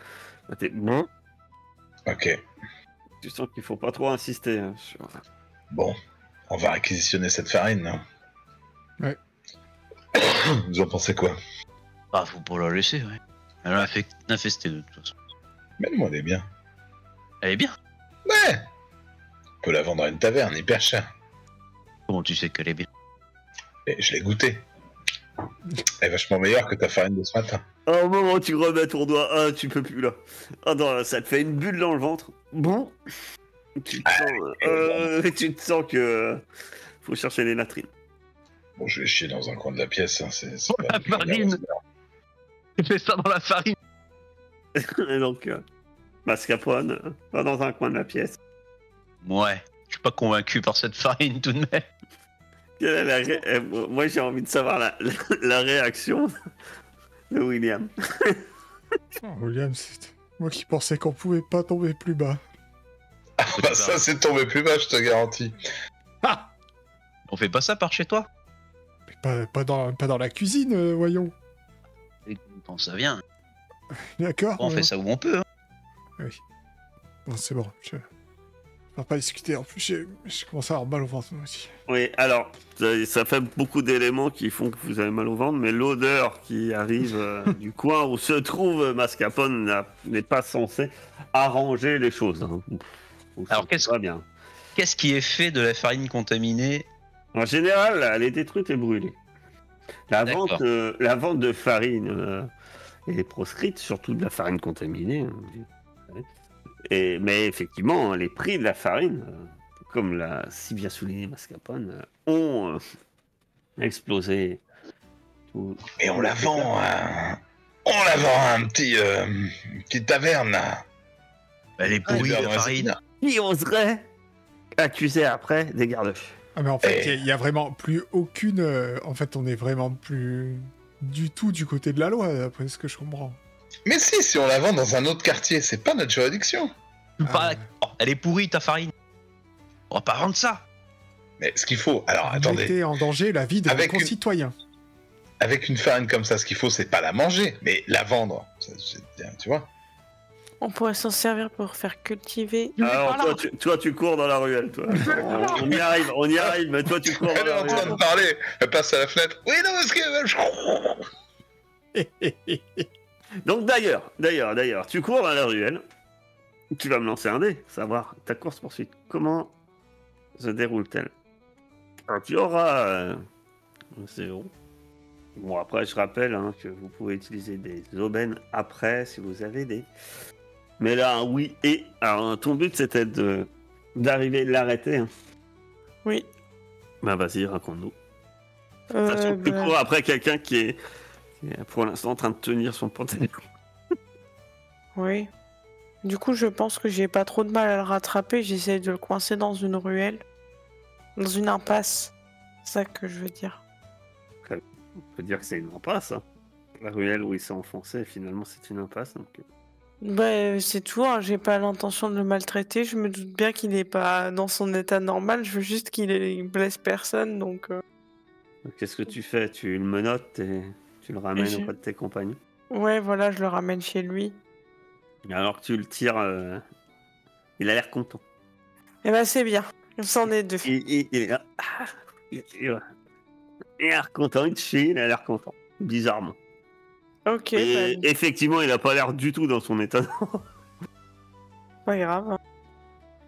Bah, t'es bon. Ok. Tu sens qu'il faut pas trop insister sur... Bon, on va réquisitionner cette farine. Non Ouais. Vous en pensez quoi? Ah, faut pas la laisser, ouais. Elle est infestée de toute façon. Mais moi, elle est bien. Elle est bien. Ouais. On peut la vendre à une taverne, hyper cher. Comment tu sais qu'elle est bien? Et je l'ai goûtée. Elle est vachement meilleure que ta farine de ce matin. Au moment où tu remets ton doigt, tu peux plus là. Ah non, ça te fait une bulle dans le ventre. Bon. Tu te sens que faut chercher les latrines. Bon, je vais chier dans un coin de la pièce. Hein. C'est Oh, pas la farine. Tu fais ça dans la farine. Et donc, Mascarpone va dans un coin de la pièce. Ouais, je suis pas convaincu par cette farine tout de même. Quelle est moi, j'ai envie de savoir la réaction de William. Oh, William, c'est moi qui pensais qu'on pouvait pas tomber plus bas. Ah, bah ça, c'est tombé plus bas, je te garantis. Ah, On fait pas ça par chez toi? mais pas dans la cuisine, voyons. Et quand ça vient, D'accord. on fait ça où on peut. Hein. Non, c'est bon. On va pas discuter. En plus, je commence à avoir mal au ventre moi aussi. Oui, alors, ça fait beaucoup d'éléments qui font que vous avez mal au ventre, mais l'odeur qui arrive du coin où se trouve Mascarpone n'est pas censée arranger les choses. Hein. Alors, qu'est-ce qui est fait de la farine contaminée? En général, elle est détruite et brûlée. La D'accord. vente de farine est proscrite, surtout de la farine contaminée. Hein. Mais effectivement, les prix de la farine, comme l'a si bien souligné Mascarpone, ont explosé. Et on la vend à... On la vend à une petite taverne, là. Elle est pourrie, Hiver la dans la farine. Zéphine. Qui oserait accuser après des gardes-fous? Ah, mais en fait, Eh. il y a vraiment plus aucune. En fait, on est vraiment plus du tout du côté de la loi, d'après ce que je comprends. Mais si on la vend dans un autre quartier, c'est pas notre juridiction. Pas d'accord. Elle est pourrie, ta farine. On va pas vendre ça. Mais ce qu'il faut... Alors, Vous attendez. mettez en danger la vie de vos Avec une- concitoyens. Avec une farine comme ça, ce qu'il faut, c'est pas la manger, mais la vendre. Tu vois? On pourrait s'en servir pour faire cultiver. Alors, toi, tu cours dans la ruelle, toi. on y arrive, mais toi, tu cours dans Elle est la en train ruelle. de parler. Elle passe à la fenêtre. Oui, non, parce que... Donc, d'ailleurs, tu cours dans la ruelle. Tu vas me lancer un dé, savoir ta course-poursuite. Comment se déroule-t-elle? Alors, tu auras 0. Bon, après, je rappelle que vous pouvez utiliser des aubaines après si vous avez des. Mais là, oui. Et alors, ton but, c'était d'arriver, de l'arrêter. Hein. Oui. Bah, vas-y, raconte-nous. Sachant que tu cours après quelqu'un qui est pour l'instant en train de tenir son pantalon. Oui. Du coup, je pense que j'ai pas trop de mal à le rattraper. J'essaie de le coincer dans une ruelle. Dans une impasse. C'est ça que je veux dire. On peut dire que c'est une impasse. Hein. La ruelle où il s'est enfoncé, finalement, c'est une impasse. Donc... Bah, c'est tout. Hein. J'ai pas l'intention de le maltraiter. Je me doute bien qu'il est pas dans son état normal. Je veux juste qu'il blesse personne. Donc, qu'est-ce que tu fais? Tu le menottes et tu le ramènes auprès de tes compagnons. ouais, voilà, je le ramène chez lui. Et alors que tu le tires, il a l'air content. Eh ben, c'est bien. On s'en est deux. Il est là. Il a l'air content, il te chie, il a l'air content. Bizarrement. Ok, Et bah, effectivement, il a pas l'air du tout dans son état. pas grave. Hein.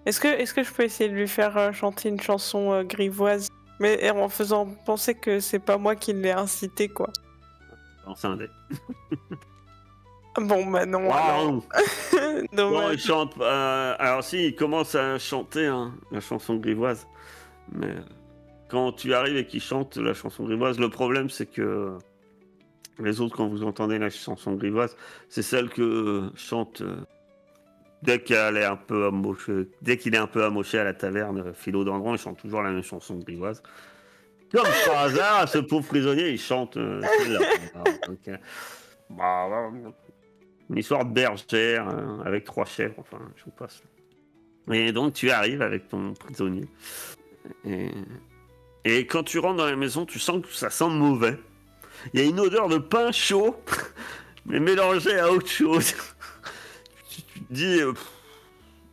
Est-ce que je peux essayer de lui faire chanter une chanson grivoise? Mais en faisant penser que c'est pas moi qui l'ai incité, quoi. Lance un dé. Bon, bah non. Waouh! alors. Bon, Dommage. il chante. Alors, si, il commence à chanter la chanson grivoise. Mais quand tu arrives et qu'il chante la chanson grivoise, le problème, c'est que les autres, quand vous entendez la chanson grivoise, c'est celle que chante dès qu'elle est un peu amochée, dès qu'il est un peu amoché à la taverne, Philodendron, il chante toujours la même chanson grivoise. Comme par hasard, ce pauvre prisonnier, il chante celle-là. Donc, une histoire de bergère avec 3 chèvres, enfin, je vous passe. Et donc, tu arrives avec ton prisonnier. Et quand tu rentres dans la maison, tu sens que ça sent mauvais. Il y a une odeur de pain chaud, mais mélangée à autre chose. Tu te dis...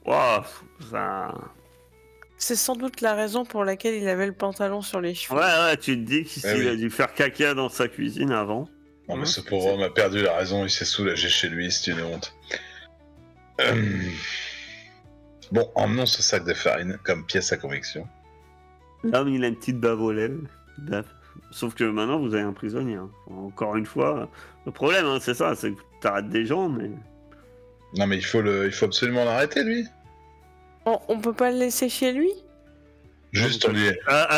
Waouh, ça... C'est sans doute la raison pour laquelle il avait le pantalon sur les cheveux. Ouais, tu te dis qu'il a dû faire caca dans sa cuisine avant. Non, mais ce pauvre homme a perdu la raison, il s'est soulagé chez lui, c'est une honte. Bon, emmenons ce sac de farine comme pièce à conviction. L'homme, il a une petite bave aux lèvres. Sauf que maintenant, vous avez un prisonnier. Hein. Encore une fois, le problème, hein, c'est ça, c'est que t'arrêtes des gens, mais... Non, mais il faut absolument l'arrêter, lui. On peut pas le laisser chez lui? Juste, on lui...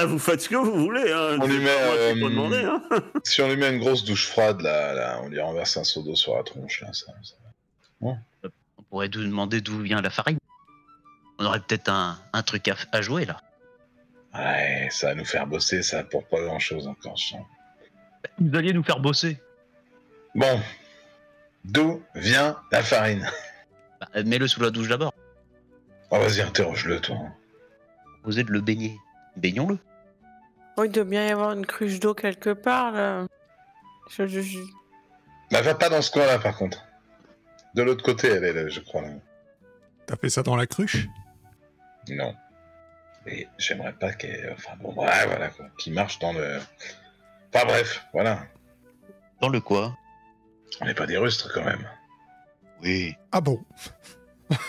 vous faites ce que vous voulez, hein. On lui met... Pas demander, hein. Si on lui met une grosse douche froide, là, on lui renverse un seau d'eau sur la tronche, là, ça... On pourrait nous demander d'où vient la farine. On aurait peut-être un truc à jouer, là. Ouais, ça va nous faire bosser, ça pour pas grand-chose encore, je sens. Vous alliez nous faire bosser. Bon, d'où vient la farine? Mets-le sous la douche d'abord. Oh, vas-y, interroge-le, toi. Osez de le baigner. Baignons-le. Oh, il doit bien y avoir une cruche d'eau quelque part, là. Bah, va pas dans ce coin-là, par contre. De l'autre côté, elle est là, je crois. Là. T'as fait ça dans la cruche? Non. Et j'aimerais pas qu'elle... Enfin, bon, ouais, voilà, quoi. Qu'il marche dans le... Enfin, bref, voilà. Dans le quoi? On n'est pas des rustres, quand même. Oui. Ah bon?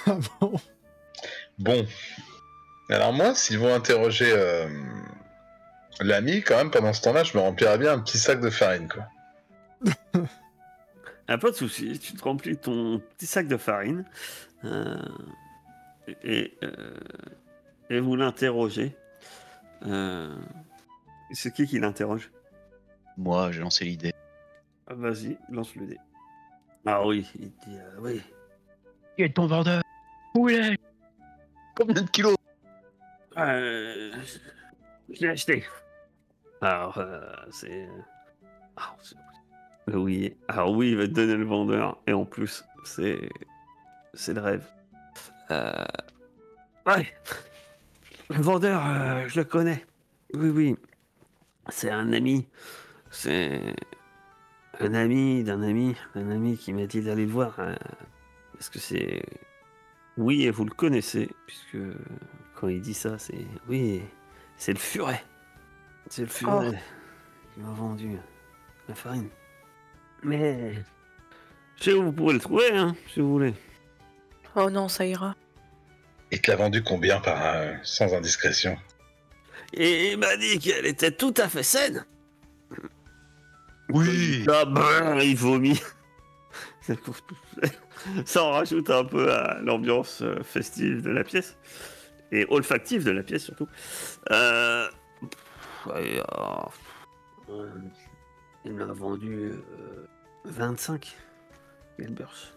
Ah bon? Bon. Alors moi, s'ils vont interroger l'ami, quand même, pendant ce temps-là, je me remplirais bien un petit sac de farine, quoi. Ah, pas de soucis, tu te remplis ton petit sac de farine et vous l'interrogez. C'est qui l'interroge? Moi, j'ai lancé l'idée. Ah, vas-y, lance le dé. Ah oui, il dit oui. Qui est ton vendeur? Où il est? Combien de kilos? Je l'ai acheté. Alors, oui. Alors oui, il va te donner le vendeur. Et en plus, c'est le rêve. Ouais. Le vendeur, je le connais. Oui. C'est un ami. C'est un ami d'un ami qui m'a dit d'aller le voir. Parce que c'est... Oui, et vous le connaissez, puisque quand il dit ça, c'est... Oui, c'est le furet. C'est le furet qui m'a vendu la farine. Mais... Je sais où vous pourrez le trouver, hein, si vous voulez. Oh non, ça ira. Il te l'a vendu combien sans indiscrétion? Et il m'a dit qu'elle était tout à fait saine. Oui. Ah ben, il vomit. Ça en rajoute un peu à l'ambiance festive de la pièce. Et olfactive de la pièce, surtout. Il m'a vendu 25 Gelbers.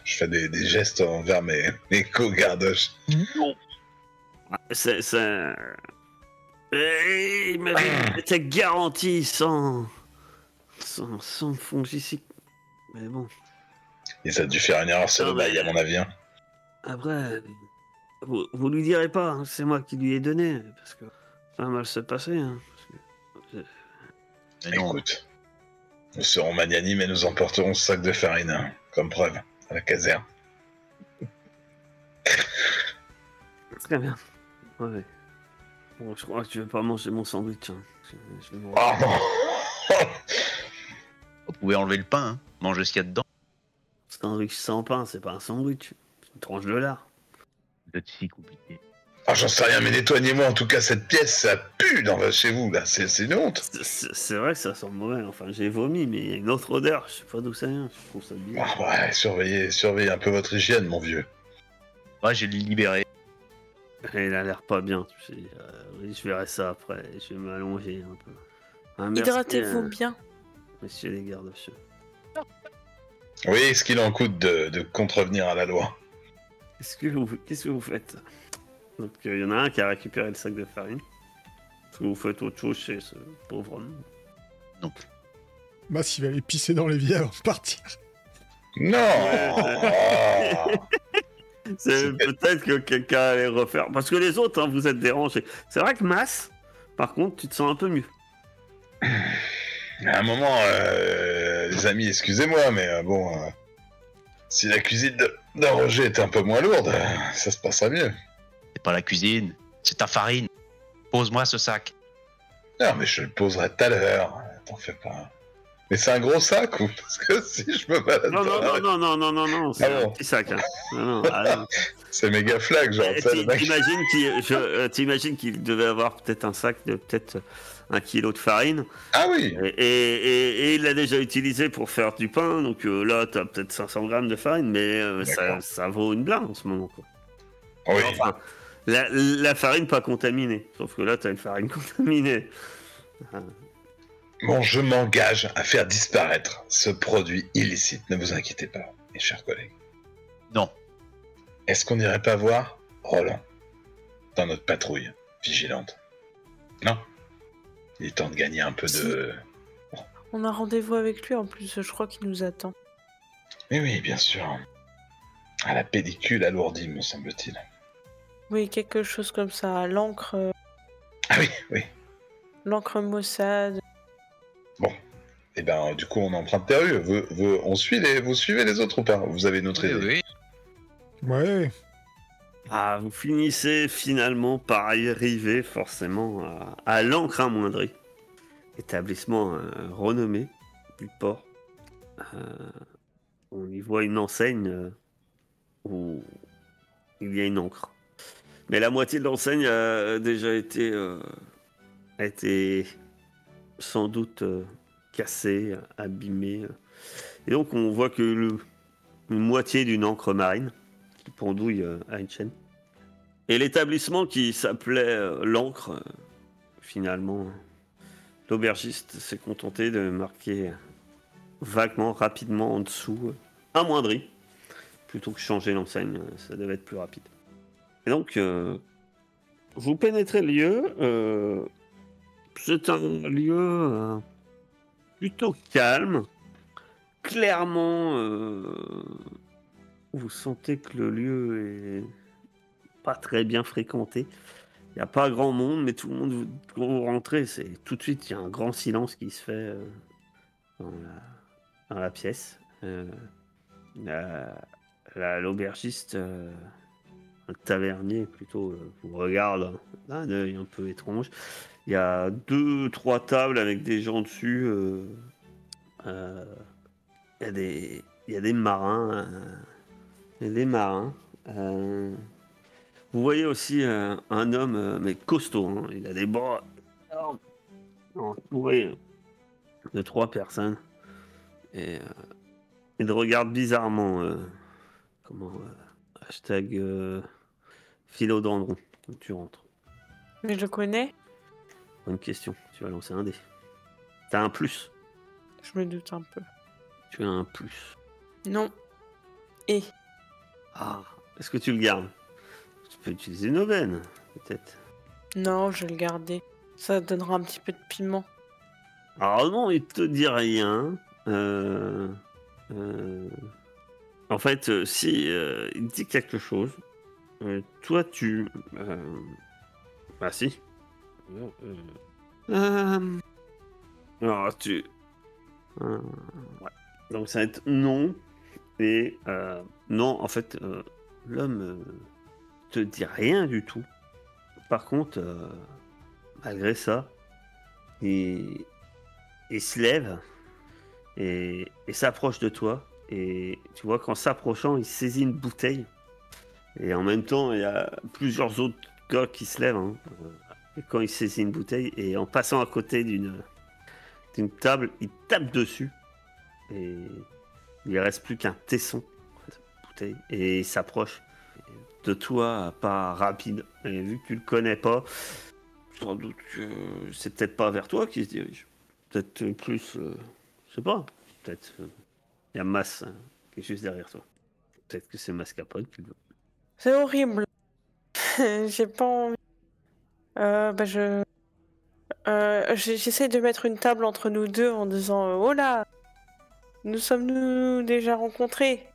Je fais des gestes envers mes co-gardoches. Non. Il m'a dit que c'était garanti sans fongicide. Mais bon. Et ça a dû faire une erreur sur le bail, à mon avis. Hein. Après, vous lui direz pas, hein, c'est moi qui lui ai donné, parce que ça va mal se passer. Hein, Écoute, nous serons magnanimes et nous emporterons ce sac de farine, hein, comme preuve, à la caserne. Très bien. Ouais. Bon, je crois que tu veux pas manger mon sandwich. Hein. Je vais Oh non. Vous pouvez enlever le pain, hein. Manger ce qu'il y a dedans. Sandwich sans pain, c'est pas un sandwich. C'est une tranche de lard. Vous êtes si compliqué. Ah, j'en sais rien, mais nettoyez-moi en tout cas cette pièce, ça pue chez vous, là, c'est une honte. C'est vrai que ça sent mauvais, enfin j'ai vomi, mais il y a une autre odeur, je sais pas d'où ça vient, je trouve ça bizarre. Ah ouais, surveillez un peu votre hygiène, mon vieux. Ouais, j'ai libéré. Il a l'air pas bien, tu sais. Oui, je verrai ça après, je vais m'allonger un peu. Ah, merci, hydratez-vous bien. Messieurs les gardes-chefs. Oui, ce qu'il en coûte de contrevenir à la loi. Qu'est-ce que vous faites? Donc il y en a un qui a récupéré le sac de farine. Est-ce que vous faites autre chose chez ce pauvre homme? Mas, il va aller pisser dans l'évier avant de partir. Non. C'est peut-être que quelqu'un allait refaire. Parce que les autres, hein, vous êtes dérangés. C'est vrai que Mas, par contre, tu te sens un peu mieux. À un moment, les amis, excusez-moi, mais bon, si la cuisine de Roger était un peu moins lourde, ça se passerait mieux. C'est pas la cuisine, c'est ta farine. Pose-moi ce sac. Non, mais je le poserai tout à l'heure. T'en fais pas. Mais c'est un gros sac ou parce que si je me balade Non, dans la rue, non, c'est Ah bon un petit sac. Hein. Non, non. c'est méga flag, genre. tu sais, le mec- T'imagines qu'il devait avoir peut-être un sac de peut-être 1 kilo de farine. Ah oui. Et il l'a déjà utilisé pour faire du pain. Donc là, t'as peut-être 500 grammes de farine, mais D'accord. ça vaut une blinde en ce moment. Quoi. Oui. Enfin, la farine pas contaminée. Sauf que là, t'as une farine contaminée. Bon, je m'engage à faire disparaître ce produit illicite. Ne vous inquiétez pas, mes chers collègues. Non. Est-ce qu'on n'irait pas voir Roland dans notre patrouille vigilante? Non. Il est temps de gagner un peu de... On a rendez-vous avec lui en plus, je crois qu'il nous attend. Oui, oui, bien sûr. À la pellicule alourdie, me semble-t-il. Oui, quelque chose comme ça, l'encre Ah oui, oui. l'encre Mossad. Et ben, du coup, on emprunte tes rues. Vous suivez les autres ou pas? Vous avez une autre idée? Ouais. Ah, vous finissez finalement par arriver forcément à l'Ancre Amoindrie, établissement renommé du port. On y voit une enseigne où il y a une ancre. Mais la moitié de l'enseigne a déjà été sans doute cassée, abîmée. Et donc on voit que une moitié d'une ancre marine qui pendouille à une chaîne. Et l'établissement qui s'appelait l'Ancre, finalement, l'aubergiste s'est contenté de marquer vaguement, rapidement en dessous, amoindri, plutôt que changer l'enseigne, ça devait être plus rapide. Et donc, vous pénétrez le lieu, c'est un lieu plutôt calme, clairement, vous sentez que le lieu est pas très bien fréquenté. Il n'y a pas grand monde, mais tout le monde, quand vous rentrez, c'est tout de suite, il y a un grand silence qui se fait dans la pièce. L'aubergiste, un tavernier plutôt, vous regarde d'un œil un peu étrange. Il y a 2-3 tables avec des gens dessus. Il y a des marins. Il y a des marins. Vous voyez aussi un homme, mais costaud, hein. Il a des bras énormes, entouré de 3 personnes. Et il regarde bizarrement, hashtag philodendron, quand tu rentres. Mais je le connais, Bonne question, tu vas lancer un dé. T'as un plus. je me doute un peu. Tu as un plus. Non. Et Ah, est-ce que tu le gardes? Tu peux utiliser une aubaine, peut-être. non, je vais le garder. Ça donnera un petit peu de piment. Alors non, il te dit rien. En fait, si il te dit quelque chose, toi tu... Bah si. Alors tu... ouais. Donc ça va être non. Et non, en fait, l'homme te dit rien du tout. Par contre, malgré ça, il se lève et s'approche de toi. Et tu vois qu'en s'approchant, il saisit une bouteille. Et en même temps, il y a plusieurs autres gars qui se lèvent. Hein. Et quand il saisit une bouteille, et en passant à côté d'une table, il tape dessus. Et il ne reste plus qu'un tesson, bouteille, et il s'approche de toi à pas rapide. Et vu que tu le connais pas, sans doute que c'est peut-être pas vers toi qu'il se dirige. Peut-être plus, je sais pas. Peut-être il y a Mas qui est juste derrière toi. Peut-être que c'est Mascarpone qui le veut. C'est horrible. J'ai pas envie. Bah je J'essaie de mettre une table entre nous deux en disant oh là, nous sommes-nous déjà rencontrés?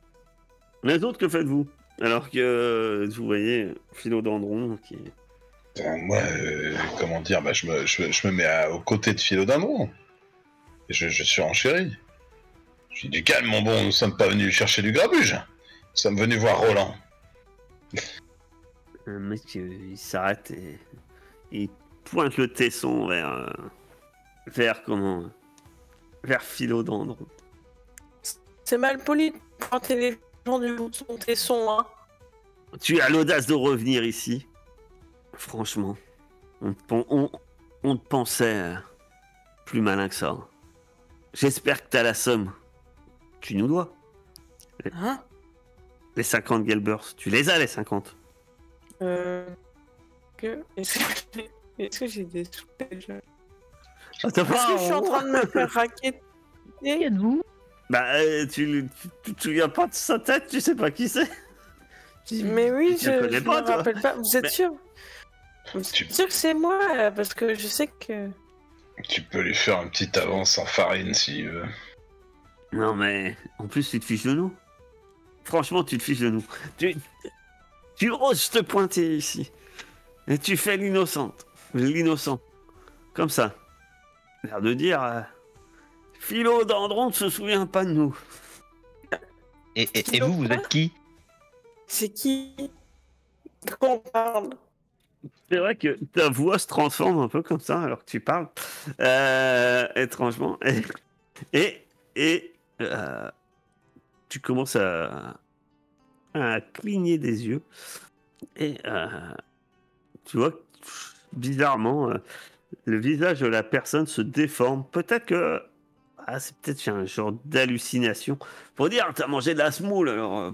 Les autres, que faites-vous? Alors que vous voyez Philodendron qui... Moi, comment dire, bah, je me mets aux côtés de Philodendron. Et je suis enchéri. Je lui dis calme, mon bon, nous sommes pas venus chercher du grabuge. Nous sommes venus voir Roland. Un mec, il s'arrête et il pointe le tesson vers Philodendron. C'est mal poli de pointer les gens du bout de son tesson, hein. Tu as l'audace de revenir ici. Franchement, on te pensait plus malin que ça. J'espère que t'as la somme. Tu nous dois. Hein? Les 50 Gelbers, tu les as les 50. Est-ce que j'ai des sous déjà? Ah, t'as Est-ce que je suis en train de me faire racketter? Qui êtes-vous? Bah, tu te souviens pas de sa tête, tu sais pas qui c'est. Mais oui, Tu le connais je pas, me toi. rappelle pas. Vous êtes Mais- sûr? Vous êtes sûr que c'est moi? Parce que je sais que... Tu peux lui faire une petite avance en farine s'il veut. Non mais, en plus tu te fiches de nous. Franchement, tu te fiches de nous. Tu oses te pointer ici. Et tu fais l'innocent. Comme ça. L'air de dire... Philodendron ne se souvient pas de nous. Et vous êtes qui? C'est qui? De quoi on parle? C'est vrai que ta voix se transforme un peu comme ça alors que tu parles. Étrangement. Et tu commences à cligner des yeux. Et tu vois, bizarrement, le visage de la personne se déforme. Peut-être que... c'est peut-être un genre d'hallucination. Pour dire, t'as mangé de la semoule, alors...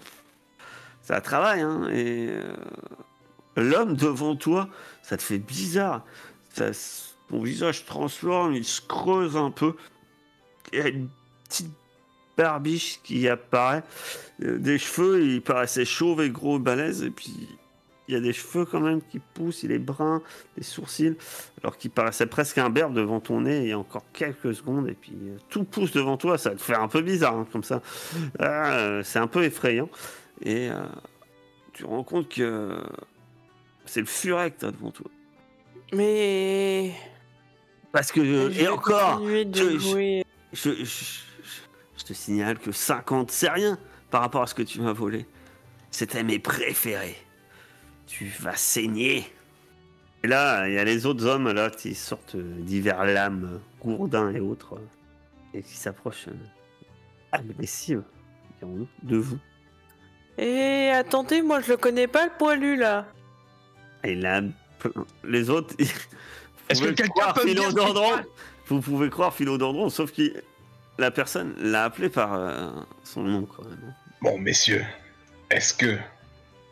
ça travaille, hein. Et l'homme devant toi, ça te fait bizarre. Ton visage se transforme, il se creuse un peu. Il y a une petite barbiche qui apparaît. Des cheveux, il paraissait chauve et gros, balèze. Et puis, il y a des cheveux quand même qui poussent. Il est brun, des sourcils. Alors qu'il paraissait presque imberbe devant ton nez. Il y a encore quelques secondes. Et puis, tout pousse devant toi. Ça te fait un peu bizarre, hein, comme ça. C'est un peu effrayant. Et tu te rends compte que c'est le furet que t'as devant toi. Mais... Parce que, je et vais encore, continuer de jouer. je te signale que 50, c'est rien par rapport à ce que tu m'as volé. C'était mes préférés. Tu vas saigner. Et là, il y a les autres hommes là qui sortent divers lames, gourdins et autres, et qui s'approchent agressifs, dirons-nous, de vous. Et attendez, moi je le connais pas le poilu là. Et là, les autres, Est-ce que quelqu'un peut me dire ce qui se passe? Vous pouvez croire Philodendron, sauf que la personne l'a appelé par son nom quand même. Bon, messieurs, est-ce que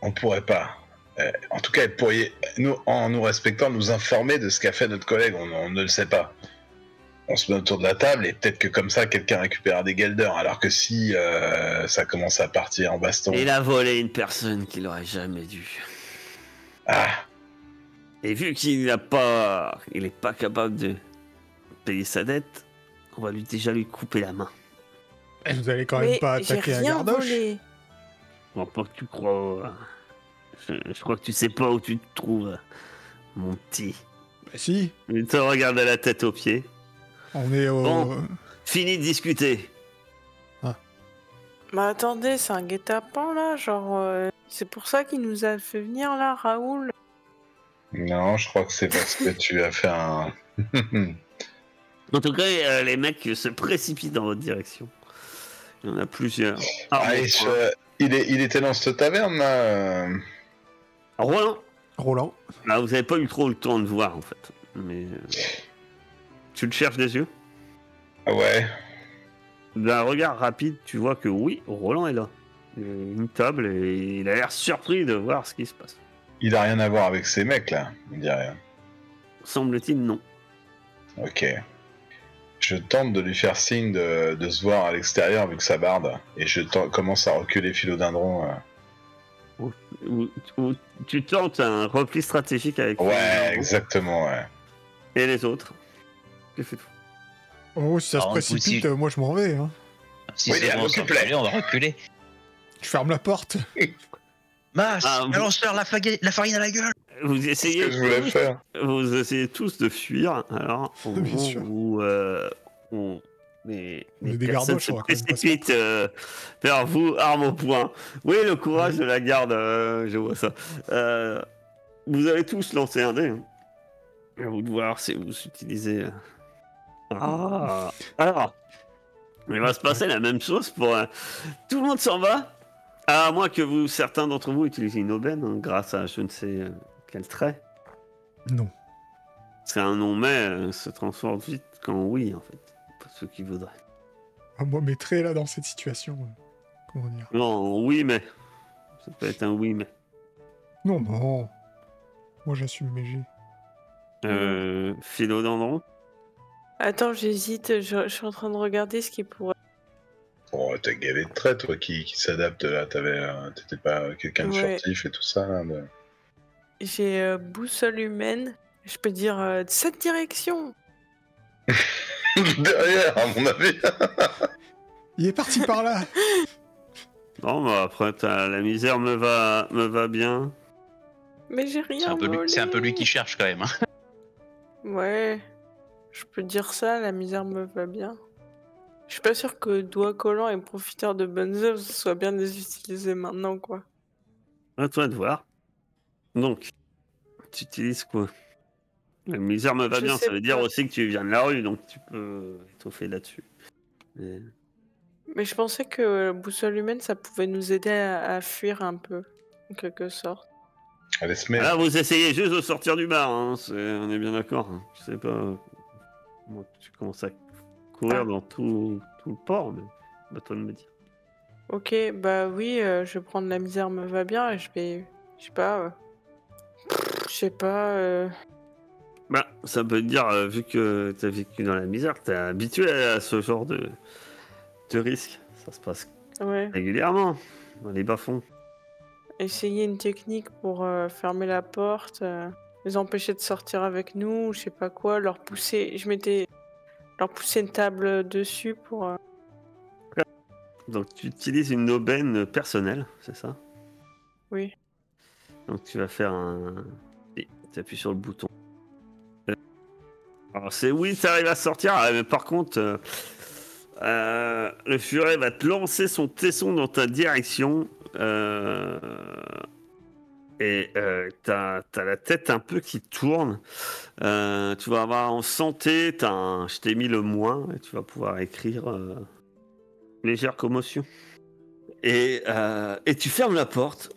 on pourrait pas, en tout cas, vous pourriez, nous, en nous respectant, nous informer de ce qu'a fait notre collègue? On ne le sait pas. On se met autour de la table et peut-être que comme ça, quelqu'un récupérera des Gelders. Alors que si ça commence à partir en baston... Il a volé une personne qu'il aurait jamais dû. Ah, Et vu qu'il n'est pas capable de payer sa dette, on va déjà lui couper la main. Et vous allez quand même Mais pas j'ai attaquer un rien gardoche. volé. Bon, pas que tu crois. Je crois que tu sais pas où tu te trouves, mon petit. Bah si, Il te regarde de la tête aux pieds. on est au... Bon. Fini de discuter. Mais attendez, c'est un guet-apens là, genre... c'est pour ça qu'il nous a fait venir là, Raoul. non, je crois que c'est parce que tu as fait un... En tout cas, les mecs se précipitent dans votre direction. Il y en a plusieurs. Il était dans cette taverne là. Roland, Roland. là, vous avez pas eu trop le temps de voir en fait. Mais tu le cherches des yeux. Ouais. D'un regard rapide, tu vois que oui, Roland est là. Il y a une table et il a l'air surpris de voir ce qui se passe. Il a rien à voir avec ces mecs là, il dit rien. Semble-t-il non. Ok. Je tente de lui faire signe de se voir à l'extérieur vu que ça barde. Et commence à reculer Philodendron. Ou tu tentes un repli stratégique avec Ouais, Roland. exactement, ouais. Et les autres. que faites-vous? Oh, si ça se Alors, précipite, aussi- moi je m'en vais. Hein. Si Oui, c'est bon, s'il on te plaît. on va reculer. Je ferme la porte. Mas, Ah, vous- balance-leur la farine à la gueule. Vous C'est ce essayez que je voulais tous, faire. vous essayez tous de fuir. Alors, au Bien moment sûr. où les On est des personnes gardoches, se on va quand même pas se précipitent vers vous, arme au poing. Oui, le courage de la garde, je vois ça. Vous avez tous lancé un dé. Hein. À vous de voir si vous utilisez. Ah, alors, il va se passer la même chose pour. Tout le monde s'en va. À moins que certains d'entre vous utilisent une aubaine hein, grâce à je ne sais quel trait. Non. C'est un non mais se transforme vite qu'en oui en fait. Pour ceux qui voudraient. Ah, moi, mes traits là dans cette situation. Comment dire? Non, oui mais. Ça peut être un oui mais. Non, non. Moi j'assume mes jets. Philodendron. Attends, j'hésite. Je suis en train de regarder ce qui pourrait. Oh, t'as gavé de traits, toi, qui s'adapte là. T'étais pas quelqu'un de Ouais. furtif et tout ça. Là, J'ai boussole humaine. Je peux dire cette direction. Derrière, à mon avis. Il est parti par là. Non, bah après la misère me va bien. Mais j'ai rien volé. C'est un peu lui qui cherche quand même. Hein. Ouais. Je peux dire ça, la misère me va bien. Je suis pas sûr que doigt collant et profiteur de bonnes œuvres soient bien les utiliser maintenant, quoi. À toi de voir. Donc, tu utilises quoi? La misère me va Je bien, sais ça veut dire pas. aussi que tu viens de la rue, donc tu peux étoffer là-dessus. Mais- Mais je pensais que boussole humaine, ça pouvait nous aider à fuir un peu, en quelque sorte. Allez, se met. Ah, vous essayez juste de sortir du bar, hein, on est bien d'accord. Hein. Je sais pas comment tu commences à courir Ah. dans tout le port, mais bah, toi de me dire. Ok, bah oui, je vais prendre la misère me va bien et je vais... Je sais pas... Je sais pas... Bah, ça peut te dire, vu que t'as vécu dans la misère, t'es habitué à ce genre de risque. Ça se passe Ouais. régulièrement dans les bas-fonds. Essayer une technique pour fermer la porte, les empêcher de sortir avec nous, je sais pas quoi, leur pousser... Leur pousser une table dessus pour... Donc tu utilises une aubaine personnelle, c'est ça? Oui. Donc tu vas faire un... Et tu appuies sur le bouton. Alors c'est oui, tu arrives à sortir, mais par contre, le furet va te lancer son tesson dans ta direction. Et t'as la tête un peu qui tourne. Tu vas avoir en santé, je t'ai mis le moins, et tu vas pouvoir écrire légère commotion. Et tu fermes la porte.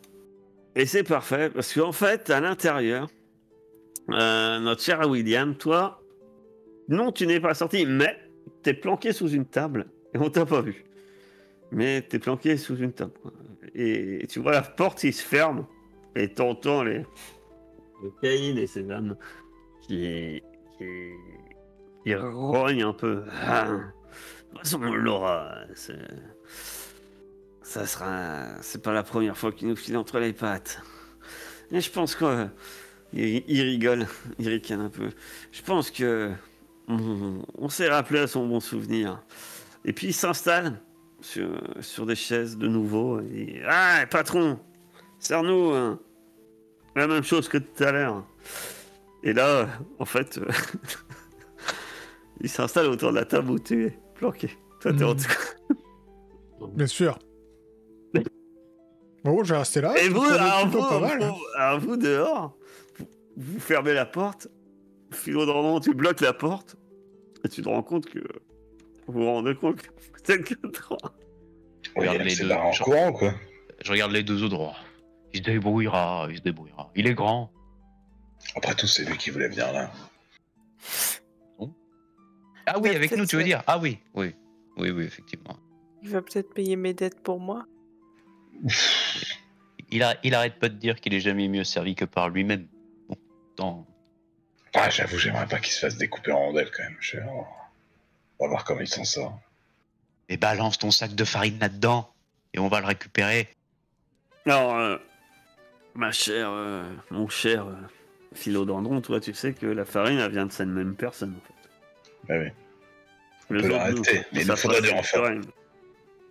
Et c'est parfait, parce qu'en fait, à l'intérieur, notre cher William, toi, non, tu n'es pas sorti, mais t'es planqué sous une table, et on t'a pas vu. Mais t'es planqué sous une table. Quoi. Et tu vois la porte qui se ferme, et t'entends le Caïn et ses dames qui rognent un peu. Ah, de toute façon, Laura, c'est pas la première fois qu'il nous file entre les pattes. Et je pense qu'il rigole, il ricane un peu. Je pense que on s'est rappelé à son bon souvenir. Et puis il s'installe sur des chaises de nouveau. Et dit, ah, patron, serre-nous hein, la même chose que tout à l'heure. Et là, en fait, il s'installe autour de la table où tu es planqué. Toi, t'es en dessous. Bien sûr. Bon, je vais rester là. Et je vous, trouve alors plutôt pas mal. vous dehors, vous fermez la porte, Philodendron, tu bloques la porte, et tu te rends compte que vous vous rendez compte que peut-être que trois. Regarde les C'est deux. barré en courant, quoi. Je regarde les deux au droit. Il se débrouillera. Il est grand. Après tout, c'est lui qui voulait venir là. Ah oui, Bah, avec nous, peut-être tu veux ça. dire? Ah oui, oui, effectivement. Il va peut-être payer mes dettes pour moi. Il arrête pas de dire qu'il est jamais mieux servi que par lui-même. Bon, dans... Ah, j'avoue, j'aimerais pas qu'il se fasse découper en rondelles quand même. On va voir comment il s'en sort. Et balance ton sac de farine là-dedans, et on va le récupérer. Alors, ma chère, mon cher Philodendron, toi, tu sais que la farine, elle vient de cette même personne, en fait. oui. Les peut autres, l'arrêter, nous, mais il ça nous faudrait passe des renforts. sur elle.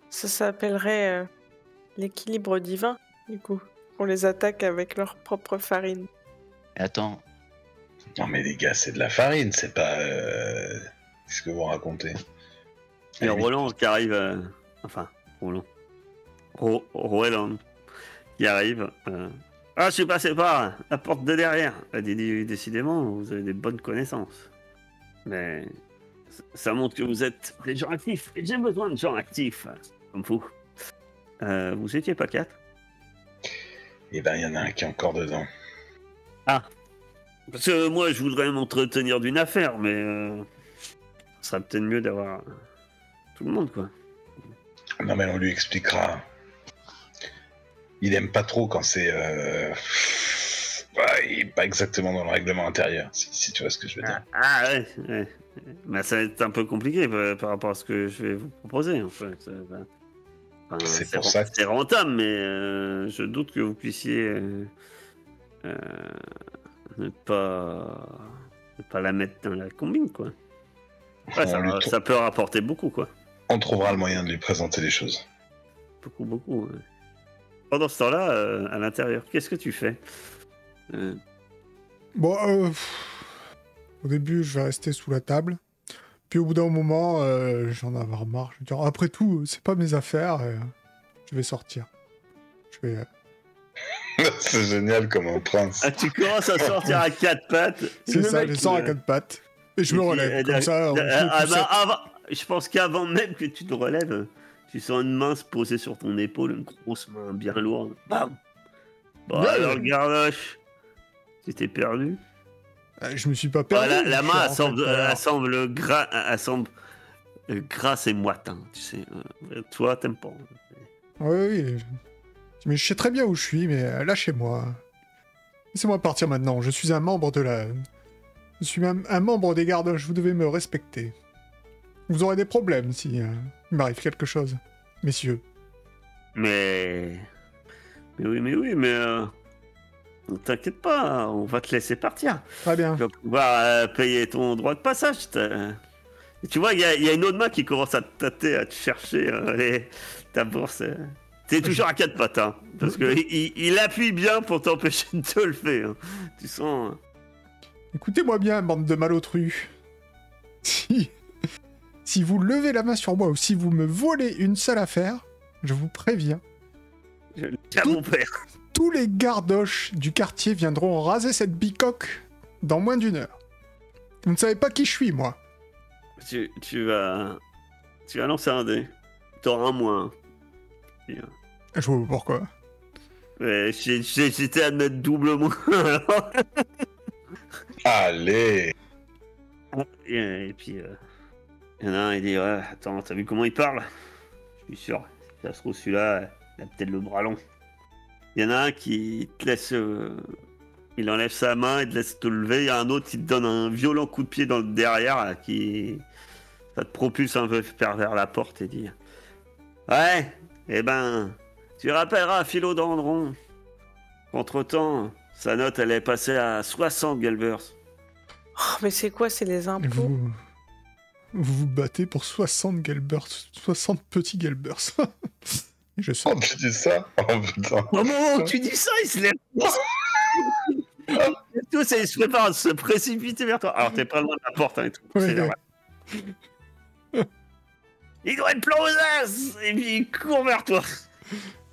Ça s'appellerait l'équilibre divin, du coup. On les attaque avec leur propre farine. Et attends, Non mais les gars, c'est de la farine, c'est pas... Qu'est-ce que vous racontez? Il y a Ah oui. Roland qui arrive. Enfin, Roland. Roland qui arrive. Ah, je suis passé par la porte de derrière. Décidément, vous avez des bonnes connaissances. Mais ça montre que vous êtes des gens actifs. Et j'ai besoin de gens actifs, comme vous. Vous étiez pas 4? Eh ben, il y en a un qui est encore dedans. Parce que moi, je voudrais m'entretenir d'une affaire, mais ce serait peut-être mieux d'avoir tout le monde, quoi. Non mais on lui expliquera. Il aime pas trop quand c'est... il est pas exactement dans le règlement intérieur, si tu vois ce que je veux dire. Ouais. Mais ça va être un peu compliqué par rapport à ce que je vais vous proposer, en fait. Enfin, C'est pour ça que- c'est rentable, mais je doute que vous puissiez ne pas la mettre dans la combine, quoi. Ouais, ça peut rapporter beaucoup, quoi. On trouvera le moyen de lui présenter les choses. Beaucoup. Ouais. Pendant ce temps-là, à l'intérieur, qu'est-ce que tu fais? Bon, au début, je vais rester sous la table. Puis au bout d'un moment, j'en ai marre. Je vais dire, après tout, c'est pas mes affaires. Je vais sortir. Je vais... C'est génial comme un prince. Ah, tu commences à sortir à 4 pattes. C'est Le ça, mec, je sors à 4 pattes. Et je me relève. Comme ça, on je pense qu'avant même que tu te relèves, tu sens une main se poser sur ton épaule, une grosse main bien lourde. Bam! Bon, Ouais, alors, ouais. Gardoche, tu t'es perdu. Je me suis pas perdu. La je main, suis rentré tout à l'heure. elle semble grasse et moite, hein, tu sais. Toi, t'aimes pas. Oui. Mais je sais très bien où je suis, mais lâchez-moi. Laissez-moi partir maintenant. Je suis un membre de la... Je suis un membre des gardes. Vous devez me respecter. Vous aurez des problèmes si il m'arrive quelque chose, messieurs. Mais oui, t'inquiète pas, on va te laisser partir. Très bien. Tu vas pouvoir payer ton droit de passage. Et tu vois, il y a une autre main qui commence à te tâter, à te chercher ta bourse. T'es toujours à 4 pattes, hein, parce que il appuie bien pour t'empêcher de te lever. Hein. Tu sens... Écoutez-moi bien, bande de malotrus. Si vous levez la main sur moi ou si vous me volez une seule affaire, je vous préviens, Je le dis à mon père. tous les gardoches du quartier viendront raser cette bicoque dans moins d'1 heure. Vous ne savez pas qui je suis, moi. Tu vas lancer un dé. T'auras un moins. Je vois pas pourquoi. Ouais, j'étais à mettre double moins. Alors. Allez. Et puis, il y en a un, il dit, ouais, attends, t'as vu comment il parle? Je suis sûr, si ça se trouve celui-là, il a peut-être le bras long. Il y en a un qui te laisse... il enlève sa main, il te laisse te lever. Il y a un autre qui te donne un violent coup de pied dans le derrière, là, ça te propulse un peu vers la porte et dit, ouais, eh ben, tu rappelleras à Philodendron. Entre-temps, sa note, elle est passée à 60 Galbers. Oh, mais c'est quoi? C'est les Et impôts? vous vous battez pour 60 Galbers, 60 petits Galbers. Je sais. Oh, tu dis ça? Oh putain. Au moment où tu dis ça, il se lève. Et tout, il se prépare à se précipiter vers toi. Alors, t'es pas loin de la porte, hein, et tout. Ouais, C'est ouais. normal. Il doit être plein aux as. Et puis, il court vers toi.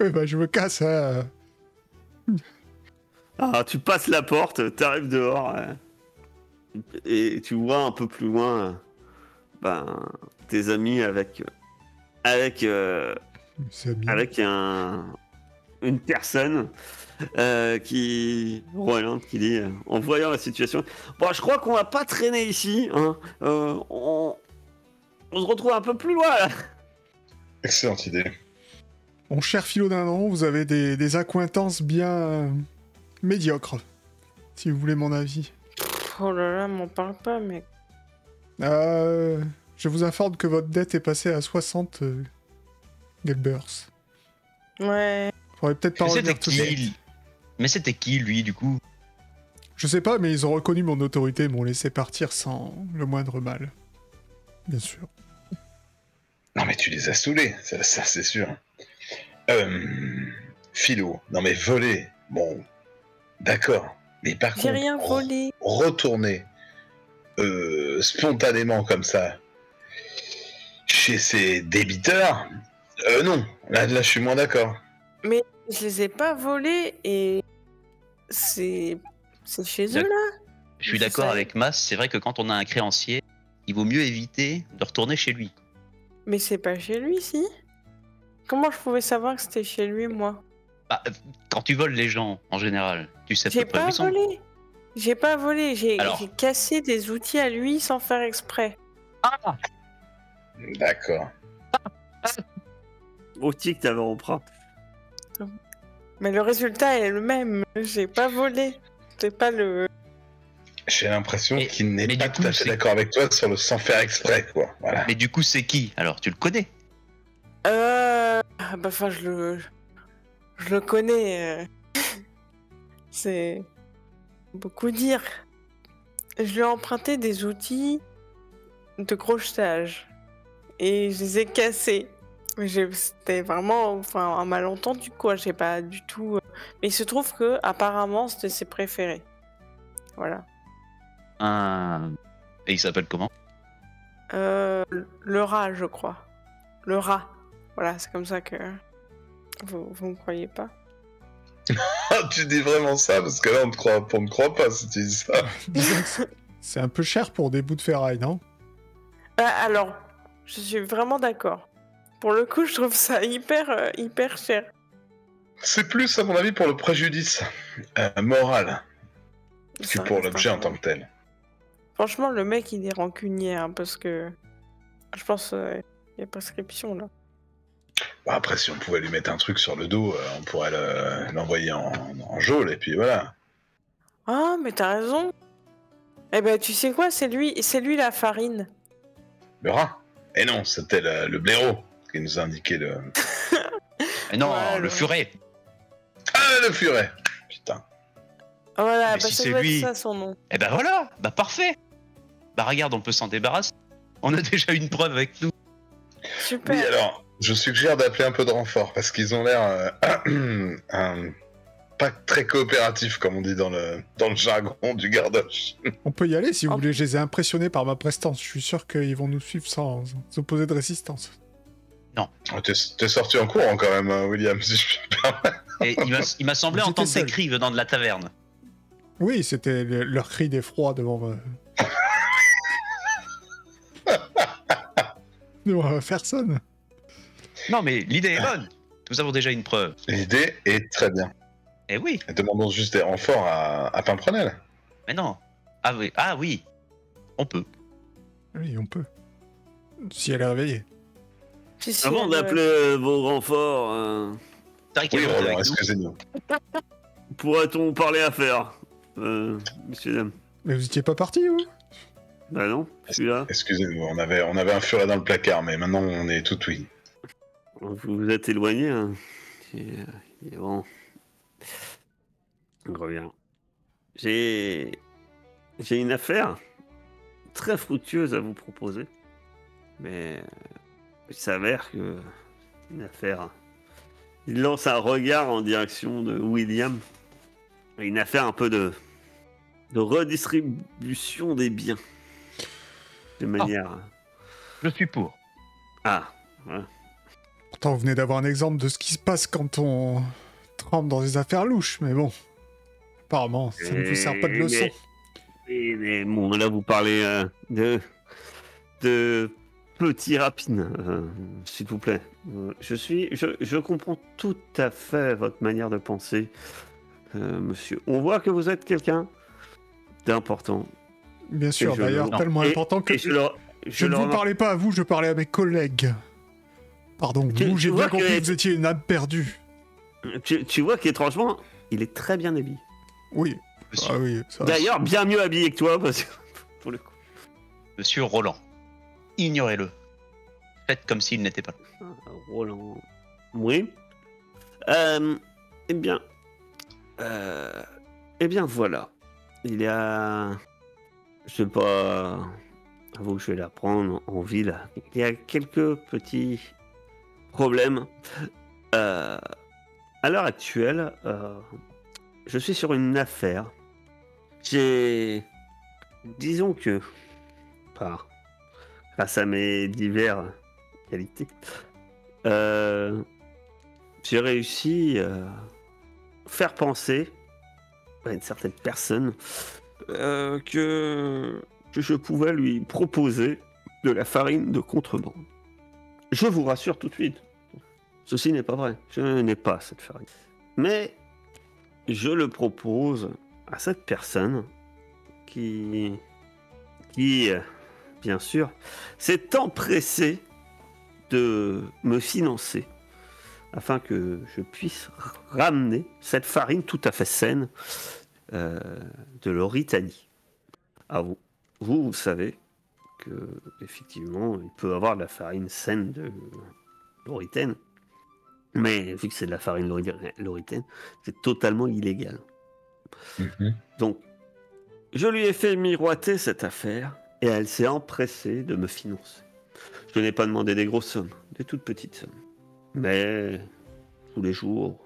Ouais, bah, je me casse. Ah, tu passes la porte, t'arrives dehors. Et tu vois un peu plus loin tes amis avec une personne Roland qui dit en voyant la situation, bon, je crois qu'on va pas traîner ici, hein. On se retrouve un peu plus loin là. Excellente idée. Mon cher Philodendron, vous avez des accointances bien médiocres, si vous voulez mon avis. Oh là là, m'en parle pas, mec. Je vous informe que votre dette est passée à 60 Galbers. Ouais. Faudrait peut-être pas Mais c'était revenir tout de suite. qui? Mais c'était qui, lui, du coup? Je sais pas, mais ils ont reconnu mon autorité et m'ont laissé partir sans le moindre mal. Bien sûr. Non mais tu les as saoulés, ça c'est sûr. Philo, non mais voler, bon, d'accord. Mais par J'ai contre, rien volé. retourner spontanément comme ça chez ses débiteurs, non, là je suis moins d'accord. Mais je les ai pas volés et c'est chez eux D'ac- là. Je suis C'est d'accord ça. avec Mas, c'est vrai que quand on a un créancier, il vaut mieux éviter de retourner chez lui. Mais c'est pas chez lui, si. Comment je pouvais savoir que c'était chez lui, moi? Bah, quand tu voles les gens, en général, tu sais à peu J'ai près où pas ils sont. volé. J'ai pas volé. J'ai Alors. cassé des outils à lui sans faire exprès. Ah, D'accord. Outil que t'avais emprunt. Mais le résultat est le même. J'ai pas volé. C'est pas le. J'ai l'impression Mais- qu'il n'est mais pas du tout coup, à fait c'est- d'accord avec toi sur le sans faire exprès, quoi. Voilà. mais du coup, c'est qui? Alors, tu le connais? Bah, enfin, je le connais. C'est beaucoup dire. Je lui ai emprunté des outils de crochetage et je les ai cassés. Mais c'était vraiment, enfin, un malentendu quoi. J'ai pas du tout. Mais il se trouve que apparemment c'était ses préférés. Voilà. Et il s'appelle comment? Le rat, je crois. Le rat. Voilà, c'est comme ça que vous me croyez pas. Ah, tu dis vraiment ça parce que là on ne croit pas si tu dis ça. Disons que c'est un peu cher pour des bouts de ferraille, non? Alors, je suis vraiment d'accord. Pour le coup, je trouve ça hyper cher. C'est plus à mon avis pour le préjudice moral que Ça pour reste l'objet un- en tant que tel. Franchement, le mec, il est rancunier, hein, parce que je pense il y a prescription là. Bon, après, si on pouvait lui mettre un truc sur le dos, on pourrait l'envoyer en geôle et puis voilà. Ah, mais t'as raison. Eh ben, tu sais quoi, c'est lui la farine. Le rat. Et non, c'était le blaireau qui nous a indiqué le. Mais non, Ouais, le furet. Ah, le furet. Putain. Voilà, Mais bah, si ça c'est doit lui. être ça son nom. Eh ben voilà, bah parfait. Bah regarde, on peut s'en débarrasser. On a déjà une preuve avec nous. Super. Oui, alors, je suggère d'appeler un peu de renfort parce qu'ils ont l'air pas très coopératifs, comme on dit dans le jargon du gardoche. On peut y aller si vous Oh. voulez, je les ai impressionnés par ma prestance. Je suis sûr qu'ils vont nous suivre sans opposer de résistance. Oh, t'es sorti en courant quand même, hein, William, si je puis me permettre. Et il m'a semblé J'étais entendre seul. des cris venant de la taverne. Oui, c'était leur cri d'effroi devant personne. Non mais l'idée est bonne. Nous avons déjà une preuve. L'idée est très bien. Eh oui, Et demandons juste des renforts à Pimprenel. mais non. Ah oui, on peut. Oui, on peut. Si elle est réveillée. Si, Avant elle, d'appeler vos renforts, C'est vrai qu'il Oui, y a Roland, avec nous. excusez-nous. pourrait-on parler affaires, messieurs, dames? Mais vous étiez pas parti, vous? Bah non, je suis là. Excusez-nous, on avait un furet dans le placard, mais maintenant on est tout oui. Vous vous êtes éloigné, hein. Et bon. On revient. J'ai une affaire très fructueuse à vous proposer. Mais il s'avère que une affaire. Il lance un regard en direction de William. Une affaire un peu de redistribution des biens. De manière. Je suis pour. Ah, voilà. Pourtant, vous venez d'avoir un exemple de ce qui se passe quand on trempe dans des affaires louches, mais bon. Apparemment, ça ne vous sert pas de leçon. Mais bon, là, vous parlez de petits rapines, s'il vous plaît. Je comprends tout à fait votre manière de penser, monsieur. On voit que vous êtes quelqu'un d'important. Bien sûr, Et je d'ailleurs, le- tellement Et- important que et je ne vous parlais pas à vous, je parlais à mes collègues. Pardon, Tu- vous, tu j'ai vois bien compris que- que vous étiez une âme perdue. Tu vois qu'étrangement, il est très bien habillé. Oui, Monsieur, ah oui, ça. D'ailleurs, bien mieux habillé que toi, parce que, pour le coup. Monsieur Roland, ignorez-le. Faites comme s'il n'était pas là. Roland. Oui. Eh bien. Eh bien, voilà. Il y a. Je sais pas. J'avoue que je vais la prendre en ville. Il y a quelques petits problèmes. À l'heure actuelle, je suis sur une affaire. Disons que, grâce à mes diverses qualités, j'ai réussi à faire penser à une certaine personne que je pouvais lui proposer de la farine de contrebande. Je vous rassure tout de suite, ceci n'est pas vrai, je n'ai pas cette farine. Mais je le propose à cette personne qui bien sûr, s'est empressée de me financer afin que je puisse ramener cette farine tout à fait saine de l'Oritanie. Ah, vous savez que effectivement, il peut avoir de la farine saine de l'Oritanie, mais vu que c'est de la farine l'Oritanie, c'est totalement illégal. Donc, je lui ai fait miroiter cette affaire et elle s'est empressée de me financer. Je n'ai pas demandé des grosses sommes, des toutes petites sommes. Mais tous les jours,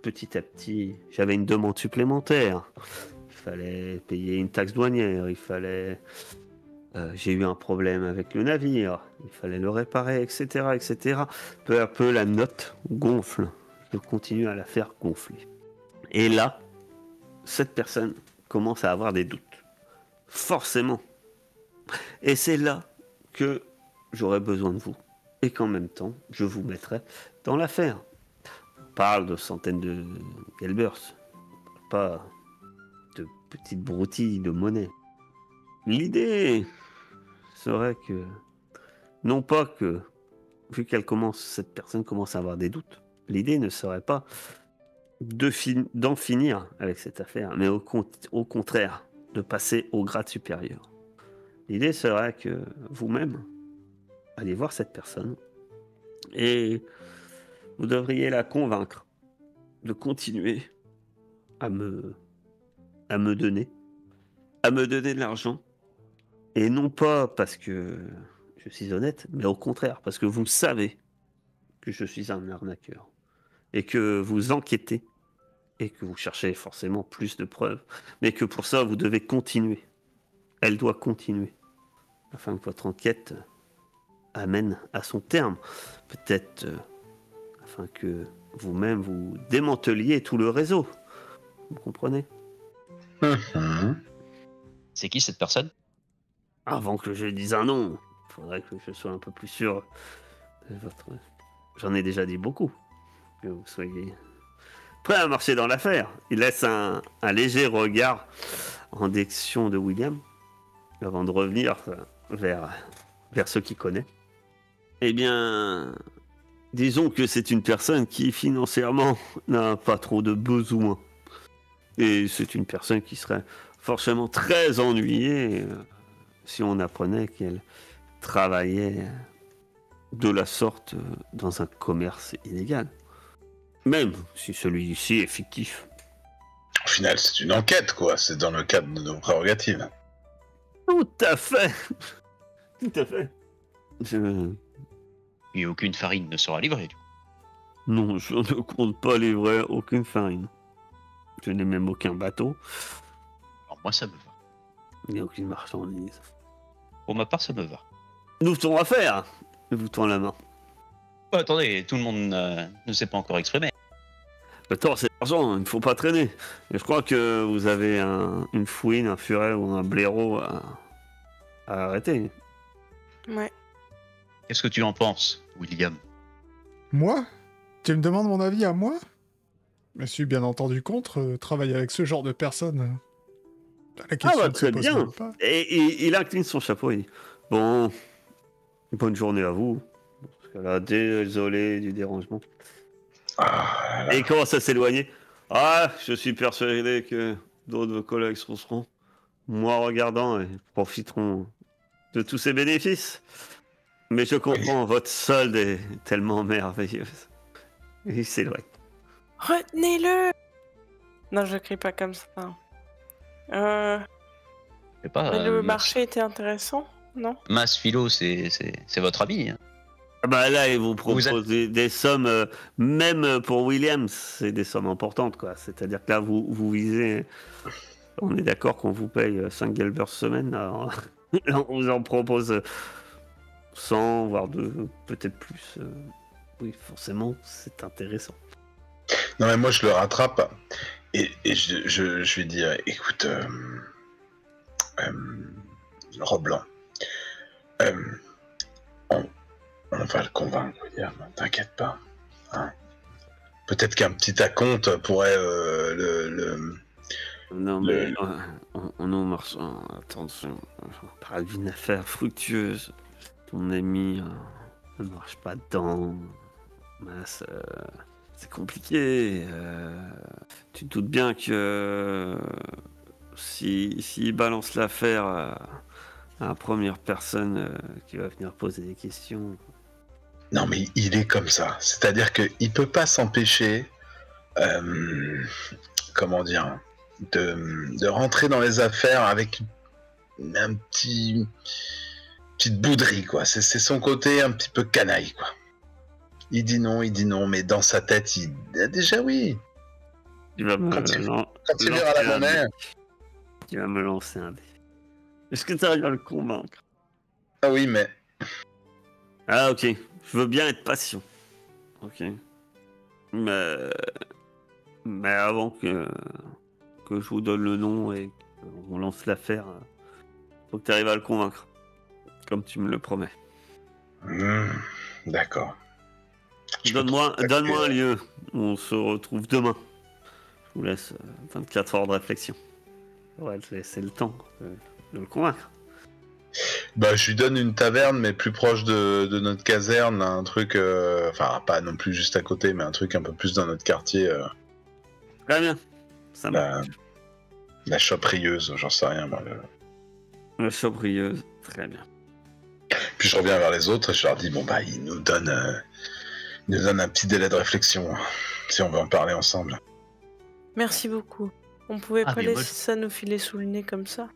petit à petit, j'avais une demande supplémentaire. Il fallait payer une taxe douanière, j'ai eu un problème avec le navire, il fallait le réparer, etc., etc. Peu à peu, la note gonfle. Je continue à la faire gonfler. Et là, cette personne commence à avoir des doutes. Forcément. Et c'est là que j'aurai besoin de vous. Et qu'en même temps, je vous mettrai dans l'affaire. On parle de centaines de Gelbers, pas de petites broutilles de monnaie. L'idée serait que, non pas que, vu cette personne commence à avoir des doutes, l'idée ne serait pas d'en finir avec cette affaire, mais au contraire, de passer au grade supérieur. L'idée serait que vous-même allez voir cette personne et vous devriez la convaincre de continuer à me donner de l'argent, et non pas parce que je suis honnête, mais au contraire parce que vous savez que je suis un arnaqueur et que vous enquêtez et que vous cherchez forcément plus de preuves, mais que pour ça vous devez continuer. Elle doit continuer afin que votre enquête amène à son terme, peut-être afin que vous-même vous démanteliez tout le réseau. Vous comprenez ? C'est qui cette personne? Avant que je dise un nom, il faudrait que je sois un peu plus sûr de votre... J'en ai déjà dit beaucoup. Que vous soyez prêt à marcher dans l'affaire. Il laisse un léger regard en direction de William avant de revenir vers ceux qui connaissent. Eh bien, disons que c'est une personne qui financièrement n'a pas trop de besoins. Et c'est une personne qui serait forcément très ennuyée si on apprenait qu'elle travaillait de la sorte dans un commerce illégal. Même si celui-ci est fictif. Au final, c'est une enquête, quoi. C'est dans le cadre de nos prérogatives. Tout à fait. Tout à fait. Et aucune farine ne sera livrée, du coup. Non, je ne compte pas livrer aucune farine. Je n'ai même aucun bateau. Alors moi, ça me va. Il n'y a aucune marchandise. Pour ma part, ça me va. Nous ferons affaire. Je vous tends la main. Oh, attendez, tout le monde ne s'est pas encore exprimé. Attends, c'est l'argent, il ne faut pas traîner. Et je crois que vous avez une fouine, un furet ou un blaireau à arrêter. Ouais. Qu'est-ce que tu en penses, William? Moi? Tu me demandes mon avis à moi? Je suis bien entendu contre travailler avec ce genre de personnes. La question ne se très pose bien. même pas. Et il incline son chapeau et dit, bon, bonne journée à vous. Parce que là, désolé du dérangement. Ah, Et il commence à s'éloigner. Ah, je suis persuadé que d'autres de vos collègues seront moi regardant et profiteront de tous ces bénéfices. Mais je comprends, votre solde est tellement merveilleuse. Et il s'éloigne. Retenez-le! Non, je crie pas comme ça. C'est pas, Mais le merci. marché était intéressant. Non? Masse philo, c'est votre ami. Hein. Ah bah là, ils vous proposent des sommes, même pour Williams, c'est des sommes importantes, quoi. C'est-à-dire que là, vous visez... On est d'accord qu'on vous paye 5 Gelbers semaine, alors là, on vous en propose 100, voire peut-être plus. Oui, forcément, c'est intéressant. Non, mais moi, je le rattrape et je lui dis écoute, Rob Blanc, on va le convaincre, William, t'inquiète pas. Hein. Peut-être qu'un petit acompte pourrait Non, mais non, Marchand, attention, on parle d'une affaire fructueuse. Ton ami ne marche pas dedans. Mince, c'est compliqué. Tu te doutes bien que s'il balance l'affaire à la première personne qui va venir poser des questions. Non, mais il est comme ça. C'est-à-dire qu'il peut pas s'empêcher, comment dire, de rentrer dans les affaires avec un petite bouderie, quoi. C'est son côté un petit peu canaille, quoi. Il dit non, mais dans sa tête, il déjà oui. Il va me Quand il verra la monnaie. Il va me lancer un dé. Est-ce que tu arrives à le convaincre? Ah oui, mais... Ah ok, je veux bien être patient. Ok. Mais avant que je vous donne le nom et qu'on lance l'affaire, faut que tu arrives à le convaincre. Comme tu me le promets. D'accord. Donne-moi un lieu. On se retrouve demain. Je vous laisse 24 heures de réflexion. Ouais, te laisser le temps de le convaincre. Bah, je lui donne une taverne, mais plus proche de notre caserne, un truc, enfin, pas non plus juste à côté, mais un truc un peu plus dans notre quartier. Très bien. Ça marche. La choperieuse, j'en sais rien, moi. La choperieuse, très bien. Puis je reviens vers les autres et je leur dis, bon, bah, ils nous donnent un petit délai de réflexion, si on veut en parler ensemble. Merci beaucoup. On pouvait pas laisser ça nous filer sous le nez comme ça.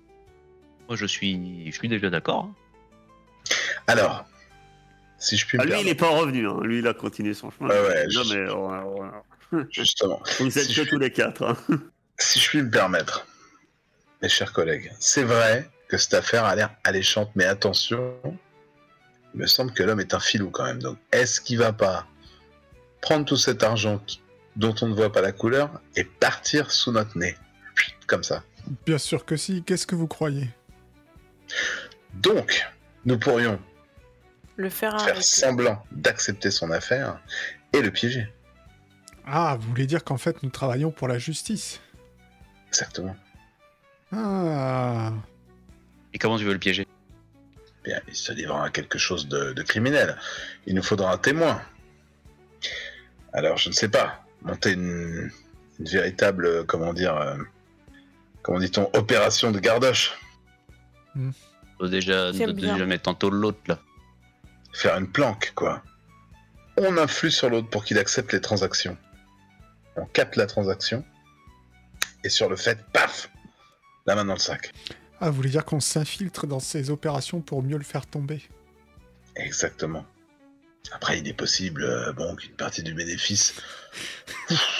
Moi, je suis déjà d'accord. Hein. Alors, si je puis me lui, permettre... il est pas revenu. Hein. Lui, il a continué son chemin. Ouais, mais justement. Vous êtes que tous les quatre. Hein. Si je puis me permettre, mes chers collègues, c'est vrai que cette affaire a l'air alléchante, mais attention, il me semble que l'homme est un filou quand même. Donc, est-ce qu'il va pas prendre tout cet argent dont on ne voit pas la couleur et partir sous notre nez, comme ça? Bien sûr que si. Qu'est-ce que vous croyez? Donc, nous pourrions le faire semblant d'accepter son affaire et le piéger. Ah, vous voulez dire qu'en fait, nous travaillons pour la justice? Exactement. Ah. Et comment tu veux le piéger? Bien, il se livrera à quelque chose de criminel. Il nous faudra un témoin. Alors, je ne sais pas, monter une véritable, comment dit-on, opération de gardoche. Faut déjà mettre en taule l'autre, là. Faire une planque, quoi. On influe sur l'autre pour qu'il accepte les transactions. On capte la transaction, et sur le fait, paf, la main dans le sac. Ah, vous voulez dire qu'on s'infiltre dans ces opérations pour mieux le faire tomber? Exactement. Après, il est possible qu'une partie du bénéfice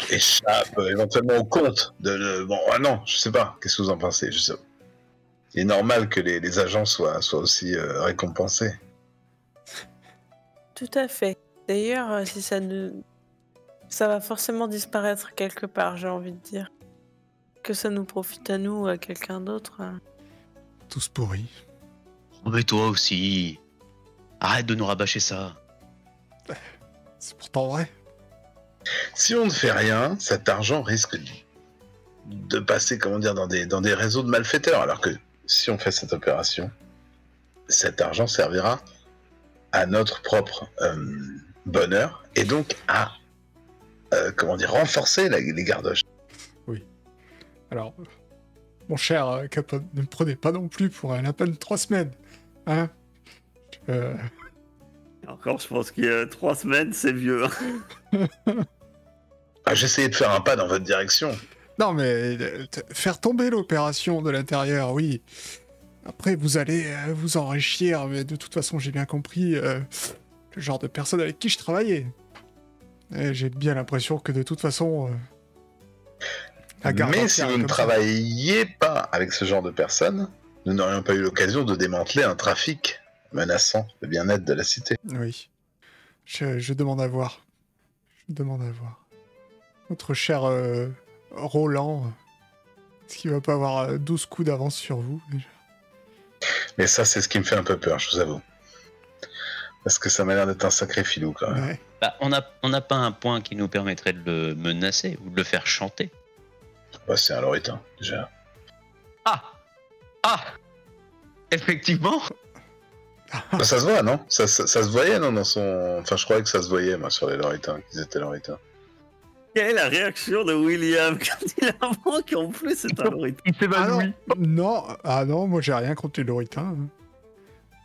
échappe éventuellement au compte de... Bon, non, je sais pas. Qu'est-ce que vous en pensez? Il est normal que les agents soient aussi récompensés. Tout à fait. D'ailleurs, si ça va forcément disparaître quelque part, j'ai envie de dire. Que ça nous profite à nous ou à quelqu'un d'autre. Tous pourris. Oh, mais toi aussi. Arrête de nous rabâcher ça. C'est pourtant vrai. Si on ne fait rien, cet argent risque de passer, dans des réseaux de malfaiteurs. Alors que si on fait cette opération, cet argent servira à notre propre bonheur et donc à renforcer les gardoches. Oui. Alors, mon cher Capone, ne me prenez pas non plus pour un lapin de 3 semaines. Hein? Encore, je pense que 3 semaines, c'est vieux. J'essayais de faire un pas dans votre direction. Non, mais faire tomber l'opération de l'intérieur, oui. Après, vous allez vous enrichir, mais de toute façon, j'ai bien compris le genre de personne avec qui je travaillais. Et j'ai bien l'impression que de toute façon... la garde Mais si entière est vous ne comme ça. travailliez pas avec ce genre de personnes, nous n'aurions pas eu l'occasion de démanteler un trafic menaçant le bien-être de la cité. Oui. Je demande à voir. Je demande à voir. Notre cher Roland, est-ce qu'il va pas avoir 12 coups d'avance sur vous déjà? Mais ça, c'est ce qui me fait un peu peur, je vous avoue. Parce que ça m'a l'air d'être un sacré filou, quand même. Ouais. Bah, on n'a pas un point qui nous permettrait de le menacer ou de le faire chanter. Bah, c'est un loritain, déjà. Ah, effectivement. Bah, ça se voit, non ça se voyait, non, dans son... Enfin, je croyais que ça se voyait, moi, sur les loritains, qu'ils étaient loritains. Quelle est la réaction de William quand il apprend qu'en plus c'est un loritain? Il s'évanouit. Non, moi j'ai rien contre les loritains. hein.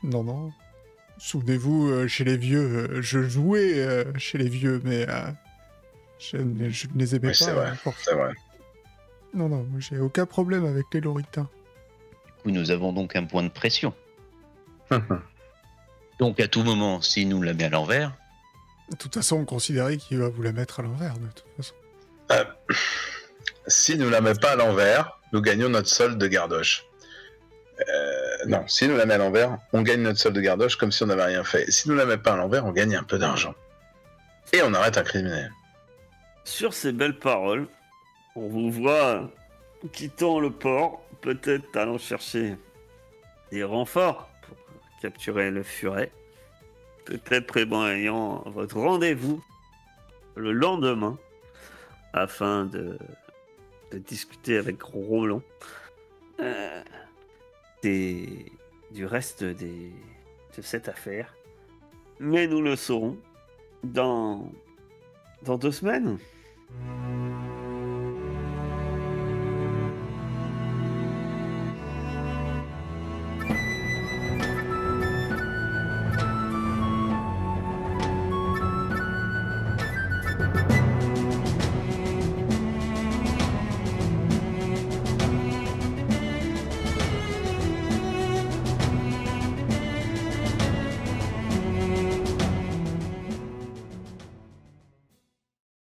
Non. Souvenez-vous, chez les vieux, je jouais chez les vieux, mais je ne les aimais Oui, pas. c'est vrai, c'est vrai. Non, moi j'ai aucun problème avec les loritains. Du coup, nous avons donc un point de pression. Donc à tout moment, s'il nous la met à l'envers, De toute façon, on considérait qu'il va vous la mettre à l'envers, de toute façon. Si nous la met pas à l'envers, nous gagnons notre solde de gardoche. Non, si nous la met à l'envers, on gagne notre solde de gardoche comme si on n'avait rien fait. Si nous la met pas à l'envers, on gagne un peu d'argent. Et on arrête un criminel. Sur ces belles paroles, on vous voit quittant le port, peut-être allant chercher des renforts pour capturer le furet, peut-être prévoyant votre rendez-vous le lendemain afin de discuter avec Roland du reste de cette affaire. Mais nous le saurons dans 2 semaines.